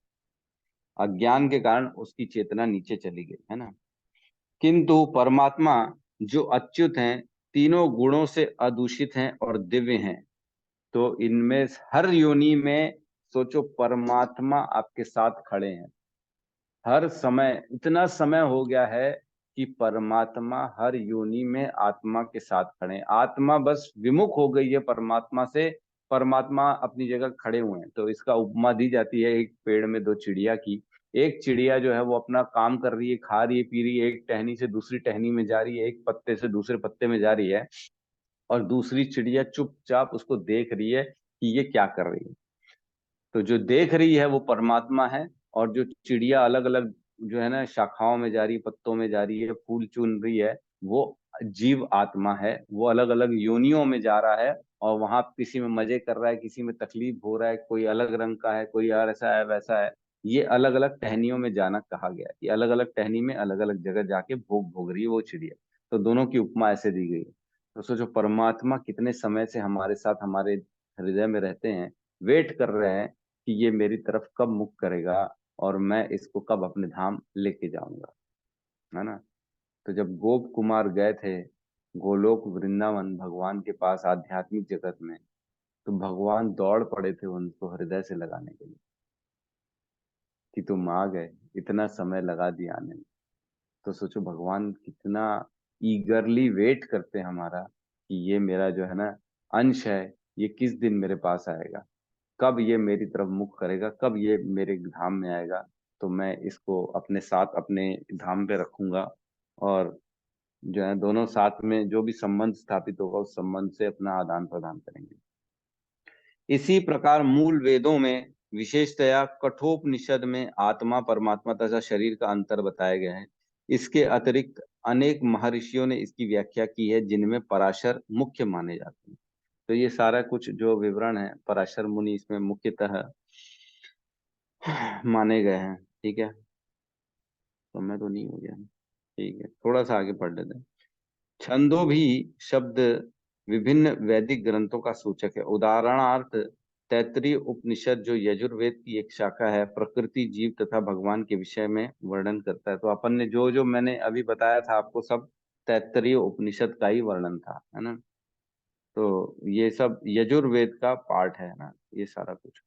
Speaker 1: अज्ञान के कारण उसकी चेतना नीचे चली गई, है ना। किंतु परमात्मा जो अच्युत हैं, तीनों गुणों से अदूषित हैं और दिव्य हैं। तो इनमें हर योनि में सोचो परमात्मा आपके साथ खड़े हैं हर समय। इतना समय हो गया है कि परमात्मा हर योनि में आत्मा के साथ खड़े हैं। आत्मा बस विमुख हो गई है परमात्मा से, परमात्मा अपनी जगह खड़े हुए हैं। तो इसका उपमा दी जाती है एक पेड़ में दो चिड़िया की। एक चिड़िया जो है वो अपना काम कर रही है, खा रही है, पी रही है, एक टहनी से दूसरी टहनी में जा रही है, एक पत्ते से दूसरे पत्ते में जा रही है, और दूसरी चिड़िया चुपचाप उसको देख रही है कि ये क्या कर रही है। तो जो देख रही है वो परमात्मा है, और जो चिड़िया अलग अलग जो है ना शाखाओं में जा रही है, पत्तों में जा रही है, फूल चुन रही है, वो जीव आत्मा है। वो अलग अलग योनियों में जा रहा है और वहां किसी में मजे कर रहा है, किसी में तकलीफ हो रहा है, कोई अलग रंग का है, कोई यार ऐसा है वैसा है। ये अलग अलग टहनियों में जाना कहा गया है कि अलग अलग टहनी में अलग अलग जगह जाके भोग भोग रही है वो चिड़िया। तो दोनों की उपमा ऐसे दी गई है। तो सोचो परमात्मा कितने समय से हमारे साथ हमारे हृदय में रहते हैं, वेट कर रहे हैं कि ये मेरी तरफ कब मुख करेगा और मैं इसको कब अपने धाम लेके जाऊंगा, है ना। तो जब गोप कुमार गए थे गोलोक वृंदावन भगवान के पास आध्यात्मिक जगत में, तो भगवान दौड़ पड़े थे उनको हृदय से लगाने के लिए कि तुम आ गए, इतना समय लगा दिया आने में। तो सोचो भगवान कितना ईगरली वेट करते हैं हमारा कि ये मेरा जो है ना अंश है, ये किस दिन मेरे पास आएगा, कब ये मेरी तरफ मुख करेगा, कब ये मेरे धाम में आएगा, तो मैं इसको अपने साथ अपने धाम पे रखूंगा और जो है दोनों साथ में जो भी संबंध स्थापित होगा उस संबंध से अपना आदान प्रदान करेंगे। इसी प्रकार मूल वेदों में विशेषतया कठोपनिषद में आत्मा परमात्मा तथा शरीर का अंतर बताया गया है। इसके अतिरिक्त अनेक महर्षियों ने इसकी व्याख्या की है जिनमें पराशर मुख्य माने जाते हैं। तो ये सारा कुछ जो विवरण है पराशर मुनि इसमें मुख्यतः माने गए हैं। ठीक है, समय तो नहीं हो गया, ठीक है थोड़ा सा आगे पढ़ लेते हैं। छंदो भी शब्द विभिन्न वैदिक ग्रंथों का सूचक है। उदाहरणार्थ तैत्तिरीय उपनिषद जो यजुर्वेद की एक शाखा है, प्रकृति जीव तथा भगवान के विषय में वर्णन करता है। तो अपन ने जो जो मैंने अभी बताया था आपको सब तैत्तिरीय उपनिषद का ही वर्णन था, है ना। तो ये सब यजुर्वेद का पार्ट है ना ये सारा कुछ।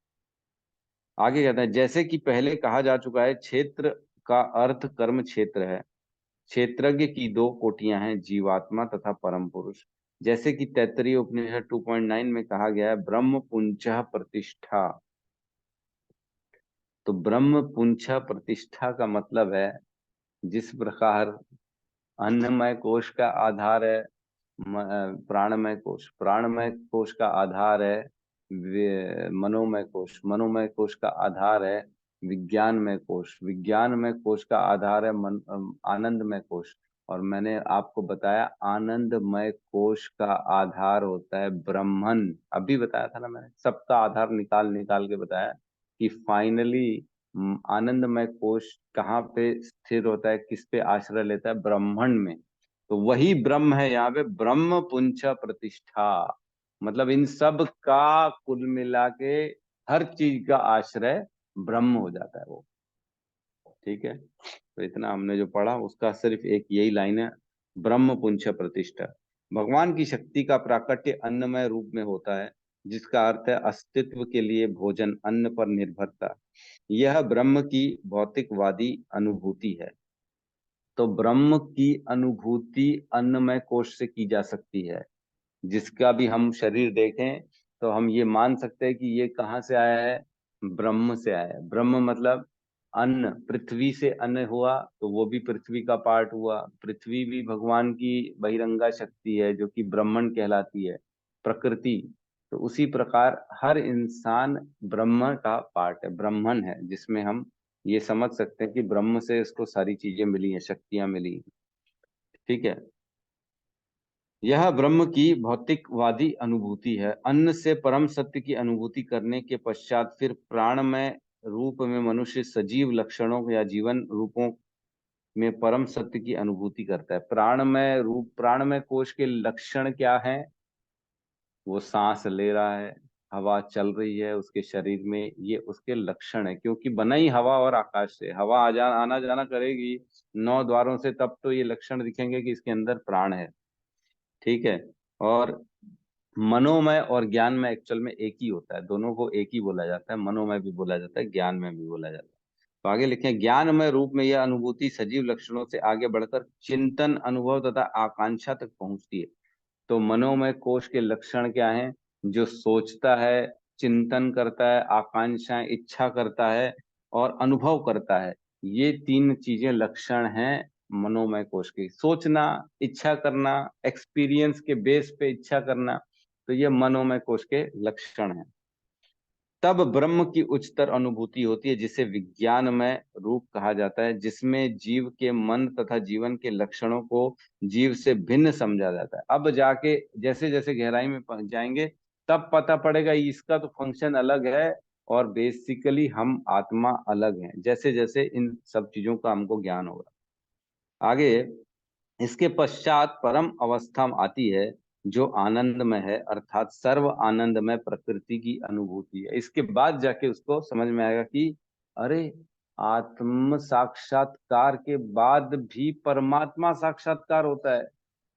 Speaker 1: आगे कहते हैं जैसे कि पहले कहा जा चुका है, क्षेत्र का अर्थ कर्म क्षेत्र है। क्षेत्रज्ञ की दो कोटियां हैं, जीवात्मा तथा परम पुरुष। जैसे कि तैत्तिरीय उपनिषद 2.9 में कहा गया है, ब्रह्म पुंचः प्रतिष्ठा। तो ब्रह्म पुंचः प्रतिष्ठा का मतलब है जिस प्रकार अन्नमय कोश का आधार है प्राणमय कोश, प्राणमय कोश का आधार है मनोमय कोश, मनोमय कोश का आधार है विज्ञानमय कोश, विज्ञानमय कोश का आधार है आनंदमय कोश। और मैंने आपको बताया आनंदमय कोश का आधार होता है ब्रह्मन। अभी बताया था ना मैंने, सबका आधार निकाल निकाल के बताया कि फाइनली आनंदमय कोश कहाँ पे स्थिर होता है, किस पे आश्रय लेता है, ब्रह्मण में। तो वही ब्रह्म है यहाँ पे, ब्रह्म पुंछ प्रतिष्ठा, मतलब इन सब का कुल मिला के हर चीज का आश्रय ब्रह्म हो जाता है वो। ठीक है, तो इतना हमने जो पढ़ा उसका सिर्फ एक यही लाइन है, ब्रह्म पुंछ प्रतिष्ठा। भगवान की शक्ति का प्राकट्य अन्नमय रूप में होता है, जिसका अर्थ है अस्तित्व के लिए भोजन, अन्न पर निर्भरता। यह ब्रह्म की भौतिकवादी अनुभूति है। तो ब्रह्म की अनुभूति अन्नमय कोश से की जा सकती है। जिसका भी हम शरीर देखें तो हम ये मान सकते हैं कि ये कहाँ से आया है, ब्रह्म से आया है। ब्रह्म मतलब अन्न, पृथ्वी से अन्न हुआ तो वो भी पृथ्वी का पार्ट हुआ। पृथ्वी भी भगवान की बहिरंगा शक्ति है जो कि ब्रह्मण कहलाती है, प्रकृति। तो उसी प्रकार हर इंसान ब्रह्म का पार्ट है, ब्रह्मण है, जिसमें हम ये समझ सकते हैं कि ब्रह्म से इसको सारी चीजें मिली हैं, शक्तियां मिली हैं। ठीक है, यह ब्रह्म की भौतिकवादी अनुभूति है। अन्न से परम सत्य की अनुभूति करने के पश्चात फिर प्राणमय रूप में मनुष्य सजीव लक्षणों या जीवन रूपों में परम सत्य की अनुभूति करता है। प्राणमय रूप, प्राणमय कोश के लक्षण क्या है? वो सांस ले रहा है, हवा चल रही है उसके शरीर में, ये उसके लक्षण है। क्योंकि बना ही हवा और आकाश से, हवा आना जाना करेगी 9 द्वारों से, तब तो ये लक्षण दिखेंगे कि इसके अंदर प्राण है। ठीक है, और मनोमय और ज्ञानमय एक्चुअल में एक ही होता है, दोनों को एक ही बोला जाता है, मनोमय भी बोला जाता है, ज्ञान में भी बोला जाता है। तो आगे लिखें, ज्ञानमय रूप में यह अनुभूति सजीव लक्षणों से आगे बढ़कर चिंतन, अनुभव तथा आकांक्षा तक पहुंचती है। तो मनोमय कोश के लक्षण क्या हैं? जो सोचता है, चिंतन करता है, आकांक्षाएं, इच्छा करता है और अनुभव करता है, ये 3 चीजें लक्षण हैं मनोमय कोश की। सोचना, इच्छा करना, एक्सपीरियंस के बेस पे इच्छा करना, तो ये मनोमय कोश के लक्षण हैं। तब ब्रह्म की उच्चतर अनुभूति होती है, जिसे विज्ञानमय रूप कहा जाता है, जिसमें जीव के मन तथा जीवन के लक्षणों को जीव से भिन्न समझा जाता है। अब जाके जैसे जैसे गहराई में पहुंच जाएंगे तब पता पड़ेगा इसका तो फंक्शन अलग है और बेसिकली हम आत्मा अलग हैं, जैसे जैसे इन सब चीजों का हमको ज्ञान होगा। आगे इसके पश्चात परम अवस्था आती है जो आनंदमय है, अर्थात सर्व आनंदमय प्रकृति की अनुभूति है। इसके बाद जाके उसको समझ में आएगा कि अरे आत्म साक्षात्कार के बाद भी परमात्मा साक्षात्कार होता है।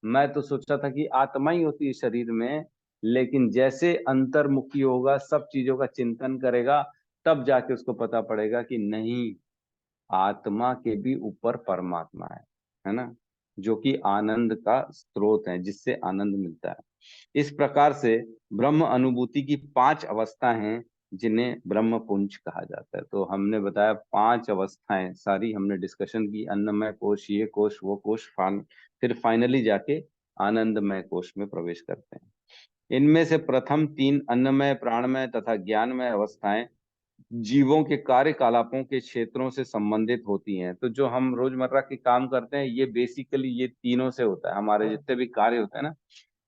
Speaker 1: मैं तो सोचा था कि आत्मा ही होती है शरीर में, लेकिन जैसे अंतर्मुखी होगा, सब चीजों का चिंतन करेगा, तब जाके उसको पता पड़ेगा कि नहीं, आत्मा के भी ऊपर परमात्मा है ना, जो कि आनंद का स्रोत है, जिससे आनंद मिलता है। इस प्रकार से ब्रह्म अनुभूति की 5 अवस्था हैं, जिन्हें ब्रह्म पुंज कहा जाता है। तो हमने बताया 5 अवस्थाएं सारी हमने डिस्कशन की, अन्नमय कोश, ये कोश, वो कोश, फिर फाइनली जाके आनंदमय कोश में प्रवेश करते हैं। इनमें से प्रथम 3 अन्नमय, प्राणमय तथा ज्ञानमय अवस्थाएं जीवों के कार्यकलापों के क्षेत्रों से संबंधित होती हैं। तो जो हम रोजमर्रा के काम करते हैं, ये बेसिकली ये तीनों से होता है। हमारे जितने भी कार्य होते हैं ना,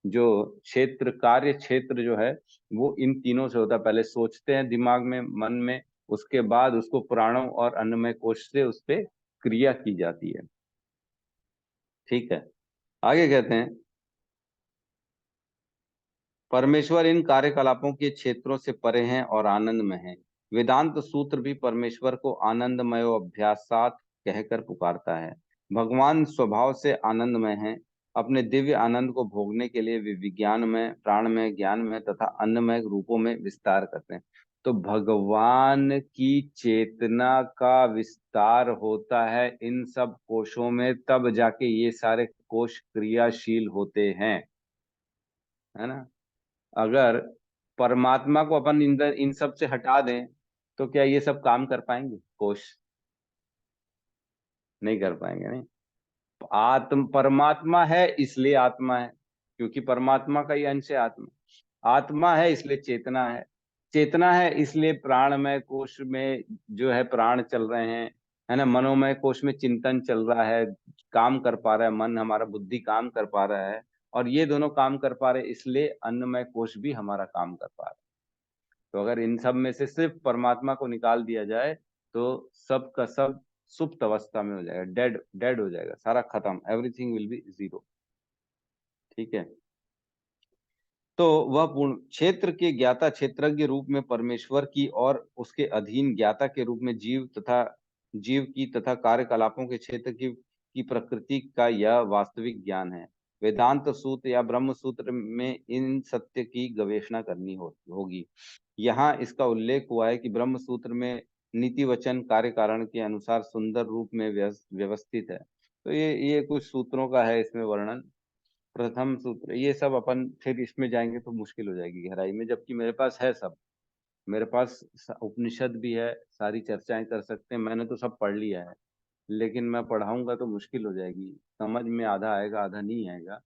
Speaker 1: जो क्षेत्र, कार्य क्षेत्र जो है वो इन तीनों से होता है। पहले सोचते हैं दिमाग में, मन में, उसके बाद उसको प्राणों और अन्नमय कोश से उस पर क्रिया की जाती है। ठीक है, आगे कहते हैं परमेश्वर इन कार्यकलापों के क्षेत्रों से परे हैं और आनंदमय हैं। वेदांत सूत्र भी परमेश्वर को आनंदमय अभ्यासात कहकर पुकारता है। भगवान स्वभाव से आनंदमय हैं। अपने दिव्य आनंद को भोगने के लिए वे विज्ञानमय, प्राणमय, ज्ञानमय तथा अन्नमय रूपों में विस्तार करते हैं। तो भगवान की चेतना का विस्तार होता है इन सब कोशों में, तब जाके ये सारे कोश क्रियाशील होते हैं, है ना। अगर परमात्मा को अपन इन सब से हटा दें तो क्या ये सब काम कर पाएंगे? कोश नहीं कर पाएंगे। नहीं, परमात्मा है इसलिए आत्मा है, क्योंकि परमात्मा का ही अंश है आत्मा। आत्मा है इसलिए चेतना है, चेतना है इसलिए प्राणमय कोश में जो है प्राण चल रहे हैं, है ना। मनोमय कोश में चिंतन चल रहा है, काम कर पा रहा है मन, हमारा बुद्धि काम कर पा रहा है, और ये दोनों काम कर पा रहे, इसलिए अन्नमय कोश भी हमारा काम कर पा रहा है। तो अगर इन सब में से सिर्फ परमात्मा को निकाल दिया जाए तो सब का सब सुप्त अवस्था में हो जाएगा, डेड डेड हो जाएगा, सारा खत्म, एवरीथिंग विल बी जीरो। ठीक है, तो वह पूर्ण क्षेत्र के ज्ञाता क्षेत्रज्ञ रूप में परमेश्वर की और उसके अधीन ज्ञाता के रूप में जीव की तथा कार्यकलापों के क्षेत्र की प्रकृति का यह वास्तविक ज्ञान है। वेदांत सूत्र या ब्रह्म सूत्र में इन सत्य की गवेषणा करनी होगी। यहाँ इसका उल्लेख हुआ है कि ब्रह्म सूत्र में नीति वचन कार्य कारण के अनुसार सुंदर रूप में व्यवस्थित है। तो ये कुछ सूत्रों का है इसमें वर्णन। प्रथम सूत्र, ये सब अपन फिर इसमें जाएंगे तो मुश्किल हो जाएगी गहराई में, जबकि मेरे पास है सब। मेरे पास उपनिषद भी है, सारी चर्चाएं कर सकते हैं, मैंने तो सब पढ़ लिया है, लेकिन मैं पढ़ाऊंगा तो मुश्किल हो जाएगी। समझ में आधा आएगा, आधा नहीं आएगा,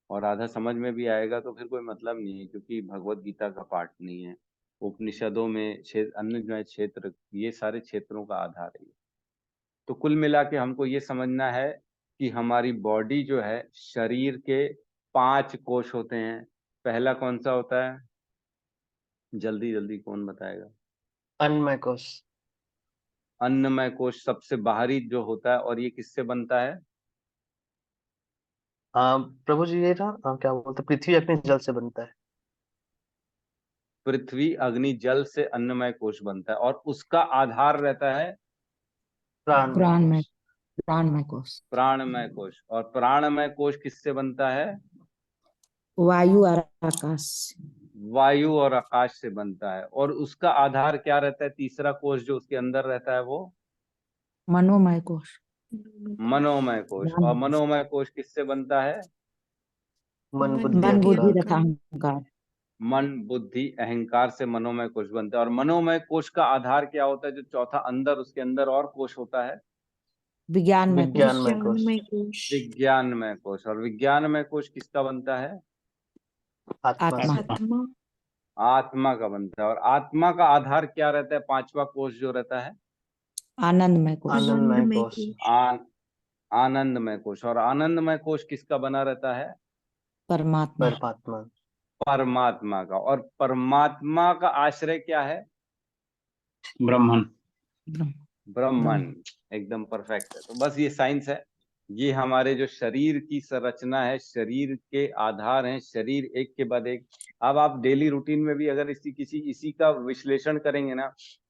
Speaker 1: और आधा समझ में भी आएगा तो फिर कोई मतलब नहीं है, क्योंकि भगवत गीता का पाठ नहीं है। उपनिषदों में अन्य क्षेत्र, ये सारे क्षेत्रों का आधार है। तो कुल मिला के हमको ये समझना है कि हमारी बॉडी जो है, शरीर के 5 कोश होते हैं। पहला कौन सा होता है? जल्दी जल्दी कौन बताएगा?
Speaker 3: अन्नमय कोश।
Speaker 1: अन्नमय कोश सबसे बाहरी जो होता है, और ये किससे बनता है?
Speaker 3: प्रभु जी ये ना क्या बोलते हैं, पृथ्वी अग्नि जल से बनता है।
Speaker 1: पृथ्वी अग्नि जल से अन्नमय कोश बनता है, और उसका आधार रहता है
Speaker 3: प्राणमय
Speaker 4: प्राणमय कोश।
Speaker 1: प्राणमय कोश। और प्राणमय कोश किससे बनता है?
Speaker 4: वायु और आकाश।
Speaker 1: वायु और आकाश से बनता है। और उसका आधार क्या रहता है? तीसरा कोश जो उसके अंदर रहता है वो
Speaker 4: मनोमय कोश।
Speaker 1: मनोमय कोश। और मनोमय कोश किससे बनता है?
Speaker 3: मन बुद्धि
Speaker 4: मन बुद्धि
Speaker 3: अहंकार।
Speaker 4: तथा अहंकार।
Speaker 1: मन बुद्धि अहंकार से मनोमय कोश बनता है। और मनोमय कोश का आधार क्या होता है? जो चौथा अंदर, उसके अंदर और कोश होता है,
Speaker 4: विज्ञानमय कोश।
Speaker 3: विज्ञानमय कोश।
Speaker 1: विज्ञानमय कोश। और विज्ञानमय कोश किसका बनता है?
Speaker 3: आत्मा से।
Speaker 4: आत्मा।
Speaker 1: आत्मा का बनता है। और आत्मा का आधार क्या रहता है? पांचवा कोष जो रहता है
Speaker 4: आनंदमय कोश।
Speaker 3: आनंदमय कोश।
Speaker 1: आनंदमय कोश। और आनंदमय कोश किसका बना रहता है?
Speaker 4: परमात्मा।
Speaker 3: परमात्मा।
Speaker 1: परमात्मा का। और परमात्मा का आश्रय क्या है?
Speaker 2: ब्रह्मन।
Speaker 1: ब्रह्मन। एकदम परफेक्ट है। तो बस ये साइंस है। ये हमारे जो शरीर की संरचना है, शरीर के आधार हैं, शरीर एक के बाद एक। अब आप डेली रूटीन में भी अगर इसी का विश्लेषण करेंगे ना,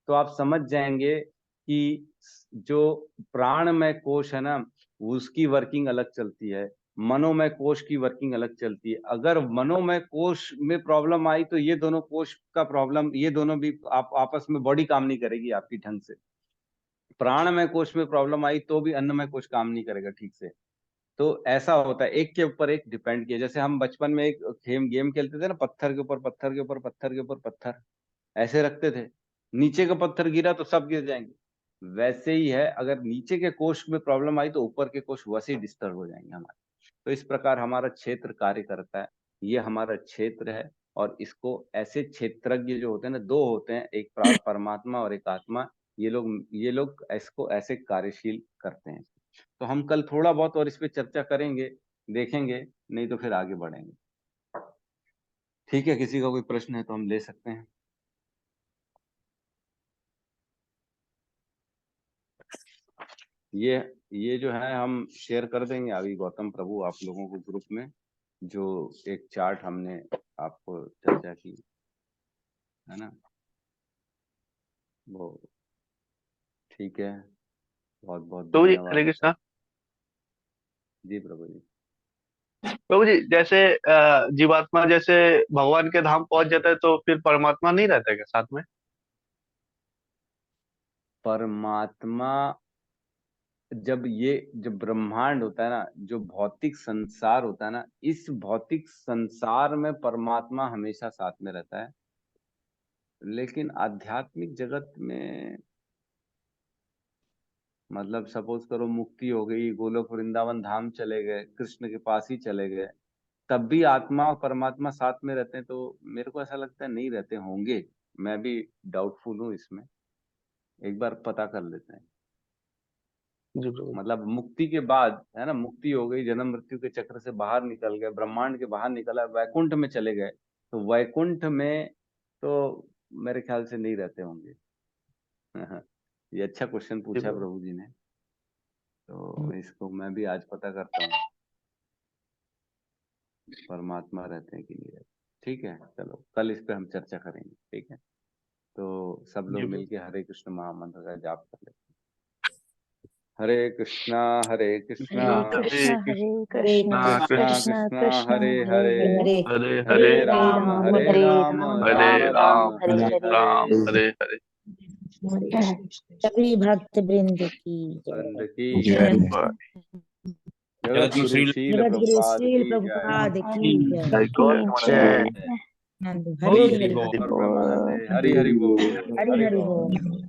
Speaker 1: तो आप समझ जाएंगे कि जो प्राणमय कोश है ना, उसकी वर्किंग अलग चलती है, मनोमय कोश की वर्किंग अलग चलती है। अगर मनोमय कोश में प्रॉब्लम आई तो ये दोनों कोश का प्रॉब्लम, ये दोनों भी आपस में बॉडी काम नहीं करेगी आपकी ढंग से। प्राणमय कोश में प्रॉब्लम आई तो भी अन्नमय कोश काम नहीं करेगा ठीक से। तो ऐसा होता है, एक के ऊपर एक डिपेंड किया। जैसे हम बचपन में एक गेम खेलते थे ना, पत्थर के ऊपर पत्थर के ऊपर पत्थर के ऊपर पत्थर ऐसे रखते थे, नीचे का पत्थर गिरा तो सब गिर जाएंगे। वैसे ही है, अगर नीचे के कोश में प्रॉब्लम आई तो ऊपर के कोश वैसे ही डिस्टर्ब हो जाएंगे हमारे। तो इस प्रकार हमारा क्षेत्र कार्य करता है। ये हमारा क्षेत्र है। और इसको ऐसे क्षेत्रज्ञ जो होते हैं ना, दो होते हैं, एक परमात्मा और एक आत्मा। ये लोग इसको ऐसे कार्यशील करते हैं। तो हम कल थोड़ा बहुत और इस पे चर्चा करेंगे, देखेंगे, नहीं तो फिर आगे बढ़ेंगे। ठीक है, किसी का कोई प्रश्न है तो हम ले सकते हैं। ये जो है हम शेयर कर देंगे अभी गौतम प्रभु आप लोगों को ग्रुप में, जो एक चार्ट हमने आपको चर्चा की है ना, वो ठीक है। बहुत बहुत
Speaker 6: प्रभु जी
Speaker 1: धन्यवाद।
Speaker 6: हरे कृष्णा।
Speaker 1: जी प्रभु जी।
Speaker 6: प्रभु जी जैसे जीवात्मा जैसे भगवान के धाम पहुंच जाता है तो फिर परमात्मा नहीं रहता है क्या साथ में?
Speaker 1: परमात्मा जब ब्रह्मांड होता है ना, जो भौतिक संसार होता है ना, इस भौतिक संसार में परमात्मा हमेशा साथ में रहता है। लेकिन आध्यात्मिक जगत में मतलब सपोज करो मुक्ति हो गई, गोलोक वृंदावन धाम चले गए, कृष्ण के पास ही चले गए, तब भी आत्मा और परमात्मा साथ में रहते हैं? तो मेरे को ऐसा लगता है नहीं रहते होंगे। मैं भी डाउटफुल हूँ इसमें, एक बार पता कर लेते हैं।
Speaker 6: जी प्रभु।
Speaker 1: मतलब मुक्ति के बाद है ना, मुक्ति हो गई, जन्म मृत्यु के चक्र से बाहर निकल गए, ब्रह्मांड के बाहर निकला, वैकुंठ में चले गए, तो वैकुंठ में तो मेरे ख्याल से नहीं रहते होंगे। ये अच्छा क्वेश्चन
Speaker 6: जी
Speaker 1: पूछा
Speaker 6: प्रभु।
Speaker 1: प्रभु जी ने, तो इसको मैं भी आज पता करता हूँ, परमात्मा रहते हैं कि नहीं रहते। ठीक है, चलो कल इस पे हम चर्चा करेंगे। ठीक है, तो सब
Speaker 6: जी
Speaker 1: लोग
Speaker 6: प्रभु।
Speaker 1: मिलके हरे कृष्ण महामंत्र का जाप कर लेते हैं। हरे कृष्णा हरे कृष्णा
Speaker 6: हरे
Speaker 7: कृष्णा
Speaker 6: कृष्णा
Speaker 1: कृष्णा
Speaker 6: कृष्ण
Speaker 1: कृष्णा
Speaker 6: कृष्ण
Speaker 1: हरे
Speaker 4: हरे
Speaker 1: हरे
Speaker 4: हरे
Speaker 6: हरे
Speaker 1: हरे
Speaker 6: हरे
Speaker 1: राम हरे
Speaker 7: हरे
Speaker 1: राम
Speaker 7: राम
Speaker 6: हरे
Speaker 1: राम
Speaker 6: राम
Speaker 1: राम हरे
Speaker 6: राम
Speaker 1: हरे।
Speaker 6: हरे हरे।
Speaker 4: सभी भक्त वृंद की
Speaker 1: बंद
Speaker 4: जय।
Speaker 1: की
Speaker 6: जय
Speaker 1: जय।
Speaker 6: भवानी।
Speaker 1: जगत गुरु शील
Speaker 4: जगत गुरु
Speaker 1: प्रभुपाद
Speaker 4: श्रील
Speaker 1: की जय।
Speaker 4: प्रभुपाद की जय।
Speaker 6: जय।
Speaker 4: नंद
Speaker 1: बोल
Speaker 4: हरि
Speaker 1: श्री
Speaker 4: हरि बोल।
Speaker 1: गौर प्रेमानंदे हरि हरि बोल।
Speaker 4: हरि
Speaker 1: हरि
Speaker 4: हरि
Speaker 1: बोल।
Speaker 4: बोल।